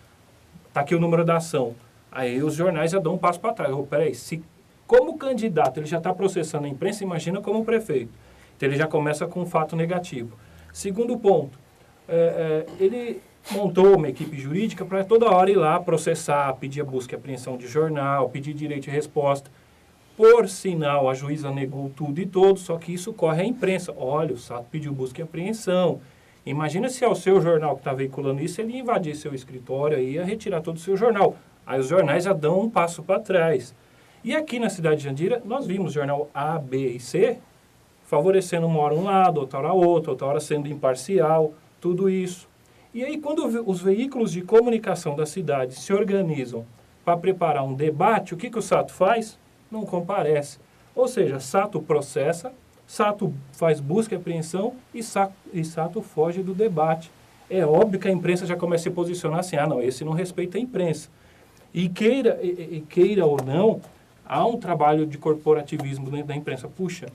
Está aqui o número da ação. Aí os jornais já dão um passo para trás. Peraí, se como candidato ele já está processando a imprensa, imagina como prefeito. Então ele já começa com um fato negativo. Segundo ponto, ele montou uma equipe jurídica para toda hora ir lá processar, pedir a busca e apreensão de jornal, pedir direito de resposta. Por sinal, a juíza negou tudo e todo, só que isso corre à imprensa. Olha, o Sato pediu busca e apreensão. Imagina se é o seu jornal que está veiculando isso, ele ia invadir seu escritório e ia retirar todo o seu jornal. Aí os jornais já dão um passo para trás. E aqui na cidade de Jandira, nós vimos jornal A, B e C favorecendo uma hora um lado, outra hora outro, outra hora sendo imparcial, tudo isso. E aí, quando os veículos de comunicação da cidade se organizam para preparar um debate, o que o Sato faz? Não comparece. Ou seja, Sato processa, Sato faz busca e apreensão e Sato foge do debate. É óbvio que a imprensa já começa a se posicionar assim, não, esse não respeita a imprensa. E queira ou não, há um trabalho de corporativismo dentro da imprensa. Puxa,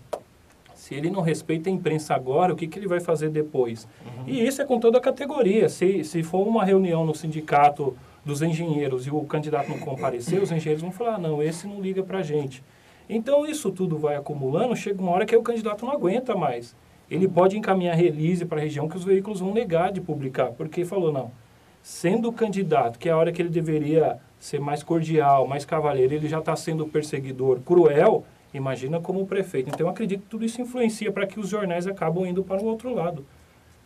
se ele não respeita a imprensa agora, o que ele vai fazer depois? E isso é com toda a categoria. Se for uma reunião no sindicato dos engenheiros e o candidato não comparecer, os engenheiros vão falar, não, esse não liga para a gente. Então, isso tudo vai acumulando, chega uma hora que o candidato não aguenta mais. Ele pode encaminhar release para a região que os veículos vão negar de publicar, porque falou, não, sendo candidato, que é a hora que ele deveria ser mais cordial, mais cavalheiro, ele já está sendo perseguidor, cruel, imagina como prefeito. Então, eu acredito que tudo isso influencia para que os jornais acabam indo para o outro lado.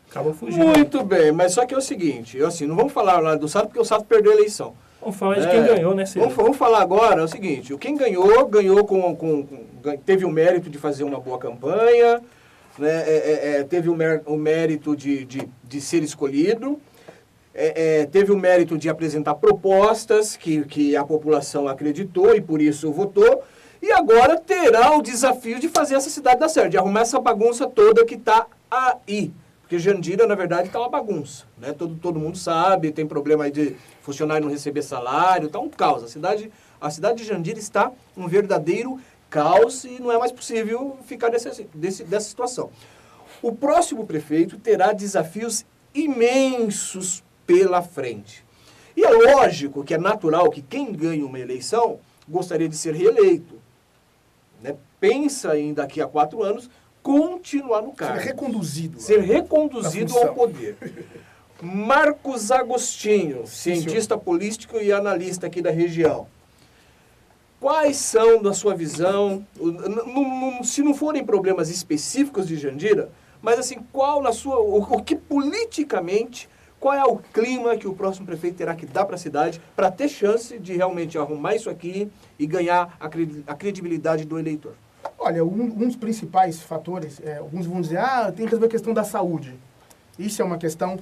Acabam fugindo. Muito bem, mas só que é o seguinte, não vamos falar lá do Sato, porque o Sato perdeu a eleição. Vamos falar de quem ganhou, né, Ciro? Vamos falar agora, é o seguinte, quem ganhou teve o mérito de fazer uma boa campanha, né, teve o mérito de ser escolhido, teve o mérito de apresentar propostas que a população acreditou e por isso votou, e agora terá o desafio de fazer essa cidade dar certo, de arrumar essa bagunça toda que está aí. Porque Jandira, na verdade, está uma bagunça. Né? Todo mundo sabe, tem problema aí de funcionário não receber salário, está um caos. A cidade de Jandira está um verdadeiro caos e não é mais possível ficar dessa situação. O próximo prefeito terá desafios imensos pela frente. E é lógico que é natural que quem ganha uma eleição gostaria de ser reeleito. Né? Pensa em daqui a 4 anos continuar no cargo. Ser reconduzido ao poder. Marcos Agostinho, cientista político e analista aqui da região. Quais são, na sua visão, se não forem problemas específicos de Jandira, mas assim, o que politicamente, qual é o clima que o próximo prefeito terá que dar para a cidade para ter chance de realmente arrumar isso aqui e ganhar a credibilidade do eleitor? Olha, um dos principais fatores, alguns vão dizer, tem que resolver a questão da saúde. Isso é uma questão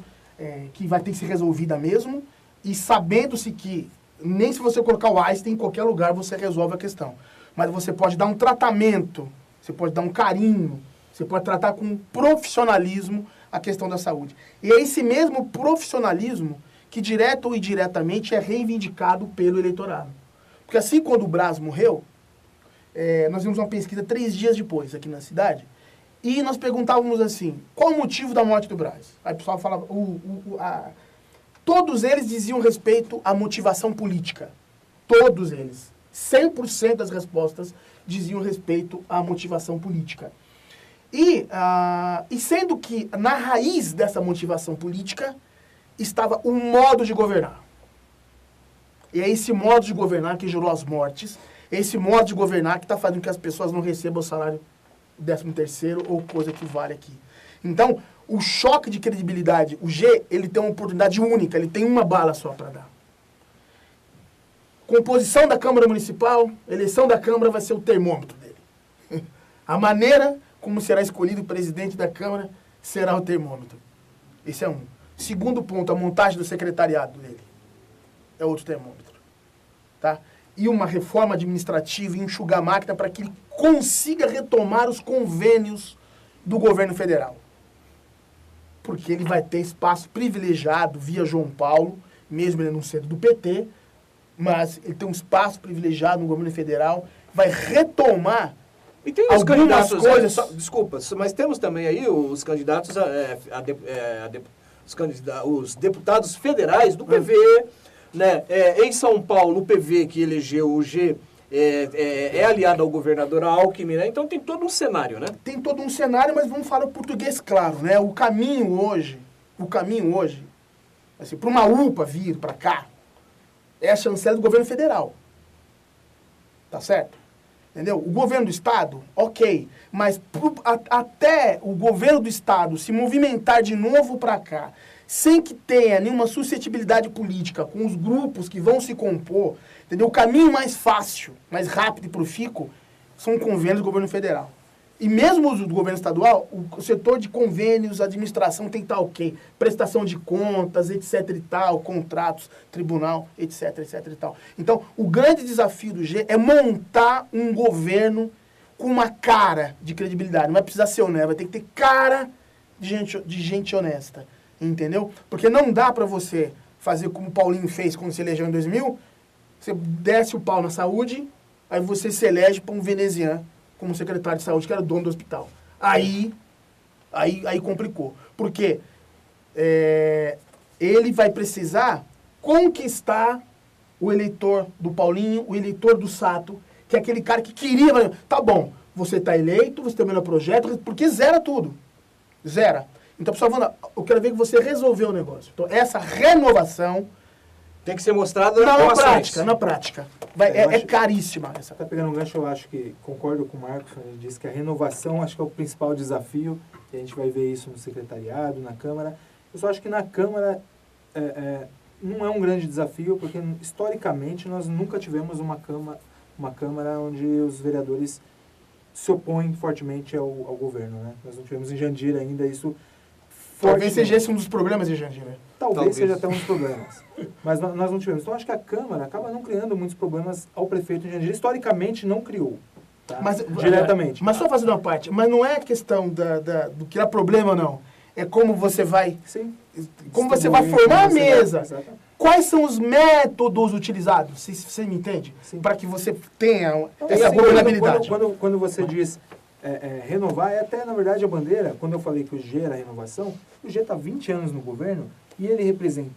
que vai ter que ser resolvida mesmo, e sabendo-se que nem se você colocar o Einstein em qualquer lugar você resolve a questão. Mas você pode dar um tratamento, você pode dar um carinho, você pode tratar com profissionalismo a questão da saúde. E é esse mesmo profissionalismo que, direto ou indiretamente, é reivindicado pelo eleitorado. Porque assim, quando o Braz morreu, nós vimos uma pesquisa 3 dias depois aqui na cidade, e nós perguntávamos assim, qual o motivo da morte do Braz? Aí o pessoal falava, todos eles diziam respeito à motivação política. Todos eles. 100% das respostas diziam respeito à motivação política. E sendo que na raiz dessa motivação política estava o modo de governar. E é esse modo de governar que gerou as mortes, esse modo de governar que está fazendo com que as pessoas não recebam o salário 13º ou coisa que vale aqui. Então, o choque de credibilidade, o G, ele tem uma oportunidade única, ele tem uma bala só para dar. Composição da Câmara Municipal, eleição da Câmara vai ser o termômetro dele. A maneira como será escolhido o presidente da Câmara será o termômetro. Esse é um. Segundo ponto, a montagem do secretariado dele é outro termômetro. Tá? E uma reforma administrativa e enxugar a máquina para que ele consiga retomar os convênios do governo federal. Porque ele vai ter espaço privilegiado via João Paulo, mesmo ele não sendo do PT, mas ele tem um espaço privilegiado no governo federal, vai retomar e tem os candidatos, coisas. Desculpa, mas temos também aí os candidatos, os deputados federais do PV, né? Em São Paulo, o PV que elegeu o G é aliado ao governador Alckmin, né? Então tem todo um cenário, né? Tem todo um cenário, mas vamos falar o português claro, né? O caminho hoje, assim, para uma UPA vir para cá, é a chancela do governo federal. Tá certo? Entendeu? O governo do Estado, ok. Mas até o governo do Estado se movimentar de novo para cá, sem que tenha nenhuma suscetibilidade política com os grupos que vão se compor, entendeu? O caminho mais fácil, mais rápido e profícuo são convênios do governo federal. E mesmo do governo estadual, o setor de convênios, a administração tem que estar ok. Prestação de contas, etc e tal, contratos, tribunal, etc e tal. Então, o grande desafio do G é montar um governo com uma cara de credibilidade. Não vai precisar ser honesto, vai ter que ter cara de gente honesta. Entendeu? Porque não dá pra você fazer como o Paulinho fez quando se elegeu em 2000, você desce o pau na saúde, aí você se elege para um veneziano como secretário de saúde, que era o dono do hospital. Aí complicou. Porque ele vai precisar conquistar o eleitor do Paulinho, o eleitor do Sato, que é aquele cara que queria... Tá bom, você está eleito, você termina o projeto, porque zera tudo. Zera. Então, pessoal, eu quero ver que você resolveu o negócio. Então, essa renovação... Tem que ser mostrada na prática. É caríssima. Essa. Tá pegando um gancho, eu acho que concordo com o Marcos, quando ele disse que a renovação acho que é o principal desafio, e a gente vai ver isso no secretariado, na Câmara. Eu só acho que na Câmara não é um grande desafio, porque historicamente nós nunca tivemos uma Câmara onde os vereadores se opõem fortemente ao governo, né? Nós não tivemos em Jandira ainda isso. Talvez seja esse um dos problemas de Jandira. Talvez seja até um dos problemas. Mas nós não tivemos. Então, acho que a Câmara acaba não criando muitos problemas ao prefeito de Jandira. Historicamente, não criou. Tá? Diretamente. Mas só fazendo uma parte. Mas não é questão do que é problema ou não. É como você vai... Sim. Como você vai formar a mesa. Quais são os métodos utilizados? Você me entende? Para que você tenha essa governabilidade. Quando você diz... renovar é até, na verdade, a bandeira. Quando eu falei que o G era a renovação, o G está 20 anos no governo e ele representa,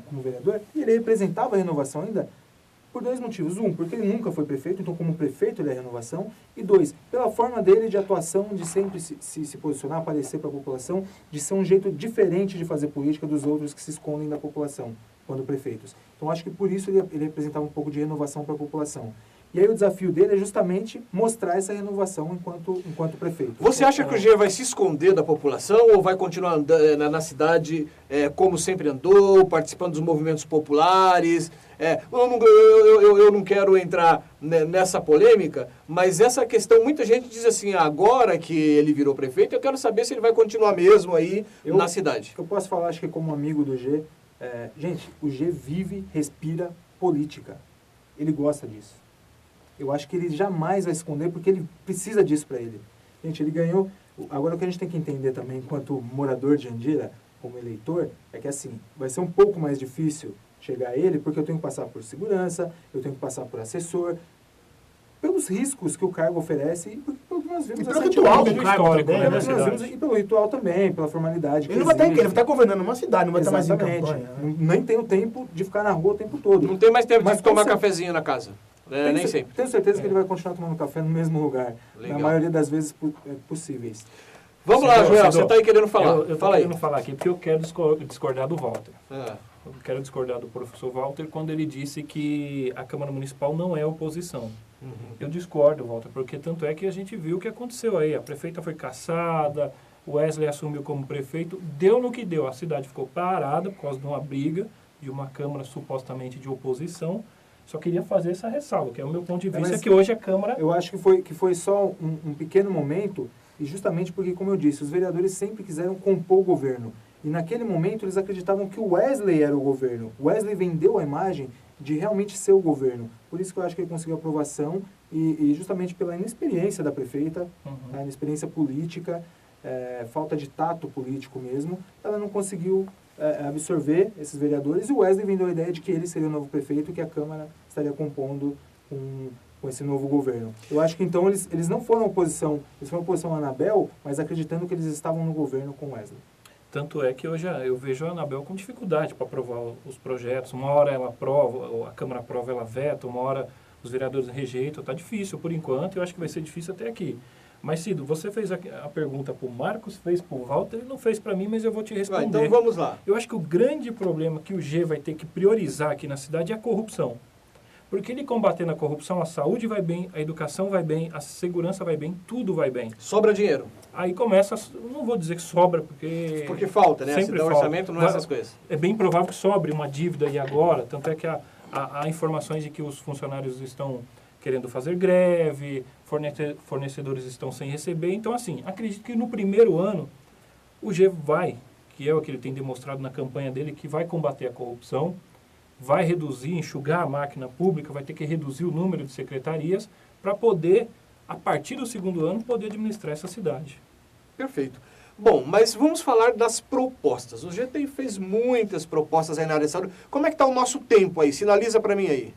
como vereador, e ele representava a renovação ainda por dois motivos. Um, porque ele nunca foi prefeito, então como prefeito ele é a renovação. E dois, pela forma dele de atuação, de sempre se posicionar, aparecer para a população, de ser um jeito diferente de fazer política dos outros que se escondem da população, quando prefeitos. Então acho que por isso ele representava um pouco de renovação para a população. E aí o desafio dele é justamente mostrar essa renovação enquanto prefeito. Você acha que o G vai se esconder da população ou vai continuar na cidade como sempre andou, participando dos movimentos populares? Eu não quero entrar nessa polêmica, mas essa questão, muita gente diz assim, agora que ele virou prefeito, eu quero saber se ele vai continuar mesmo aí na cidade. Eu posso falar, acho que como amigo do G, gente, o G vive, respira política. Ele gosta disso. Eu acho que ele jamais vai esconder, porque ele precisa disso para ele. Gente, ele ganhou... Agora, o que a gente tem que entender também, enquanto morador de Jandira, como eleitor, é que, assim, vai ser um pouco mais difícil chegar a ele, porque eu tenho que passar por segurança, eu tenho que passar por assessor, pelos riscos que o cargo oferece e pelo que nós vimos... E pelo ritual do cargo histórico, também, né? E pelo ritual também, pela formalidade. Ele não vai estar ele vai estar governando uma cidade, não vai estar mais em Exatamente. campanha. Né? Nem tem o tempo de ficar na rua o tempo todo. Não tem mais tempo Mas de tomar cafezinho na casa. Nem sempre. Tenho certeza que ele vai continuar tomando café no mesmo lugar. Legal. Na maioria das vezes possíveis. Vamos lá, Joel, você está aí querendo falar. Eu estou querendo falar aqui porque eu quero discordar do Walter. Eu quero discordar do professor Walter quando ele disse que a Câmara Municipal não é oposição. Uhum. Eu discordo, Walter, porque tanto é que a gente viu o que aconteceu aí. A prefeita foi cassada, o Wesley assumiu como prefeito, deu no que deu. A cidade ficou parada por causa de uma briga de uma Câmara supostamente de oposição. Só queria fazer essa ressalva, que é o meu ponto de vista, que hoje a Câmara... Eu acho que foi só um pequeno momento, e justamente porque, como eu disse, os vereadores sempre quiseram compor o governo. E naquele momento eles acreditavam que o Wesley era o governo. O Wesley vendeu a imagem de realmente ser o governo. Por isso que eu acho que ele conseguiu aprovação, e justamente pela inexperiência da prefeita, a inexperiência política, falta de tato político mesmo, ela não conseguiu absorver esses vereadores, e o Wesley vendeu a ideia de que ele seria o novo prefeito e que a Câmara estaria compondo com esse novo governo. Eu acho que então eles não foram oposição, eles foram oposição à Anabel, mas acreditando que eles estavam no governo com o Wesley. Tanto é que hoje eu vejo a Anabel com dificuldade para aprovar os projetos. Uma hora ela aprova, a Câmara aprova, ela veta, uma hora os vereadores rejeitam. Está difícil por enquanto, eu acho que vai ser difícil até aqui. Mas, Cido, você fez a pergunta para o Marcos, fez para o Walter, ele não fez para mim, mas eu vou te responder. Então vamos lá. Eu acho que o grande problema que o G vai ter que priorizar aqui na cidade é a corrupção. Porque ele combatendo a corrupção, a saúde vai bem, a educação vai bem, a segurança vai bem, tudo vai bem. Sobra dinheiro. Aí começa, não vou dizer que sobra, porque... Porque falta, né? Sempre Se dá falta. orçamento, não é essas coisas. É bem provável que sobre uma dívida aí agora, tanto é que há informações de que os funcionários estão querendo fazer greve, fornecedores estão sem receber. Então, assim, acredito que no primeiro ano, o G vai, que é o que ele tem demonstrado na campanha dele, que vai combater a corrupção, vai reduzir, enxugar a máquina pública, vai ter que reduzir o número de secretarias para poder, a partir do segundo ano, poder administrar essa cidade. Perfeito. Bom, mas vamos falar das propostas. O GTI fez muitas propostas aí na área de saúde. Como é que está o nosso tempo aí? Sinaliza para mim aí.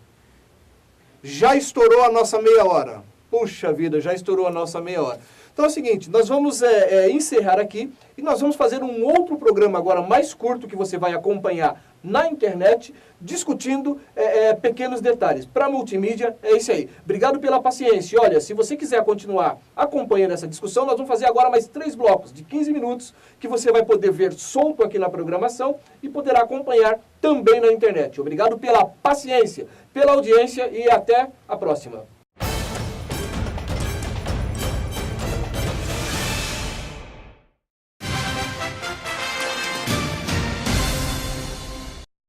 Já estourou a nossa meia hora. Puxa vida, já estourou a nossa meia hora. Então é o seguinte, nós vamos encerrar aqui e nós vamos fazer um outro programa agora mais curto que você vai acompanhar na internet, discutindo pequenos detalhes. Para multimídia, é isso aí. Obrigado pela paciência. Olha, se você quiser continuar acompanhando essa discussão, nós vamos fazer agora mais 3 blocos de 15 minutos que você vai poder ver solto aqui na programação e poderá acompanhar também na internet. Obrigado pela paciência, pela audiência e até a próxima.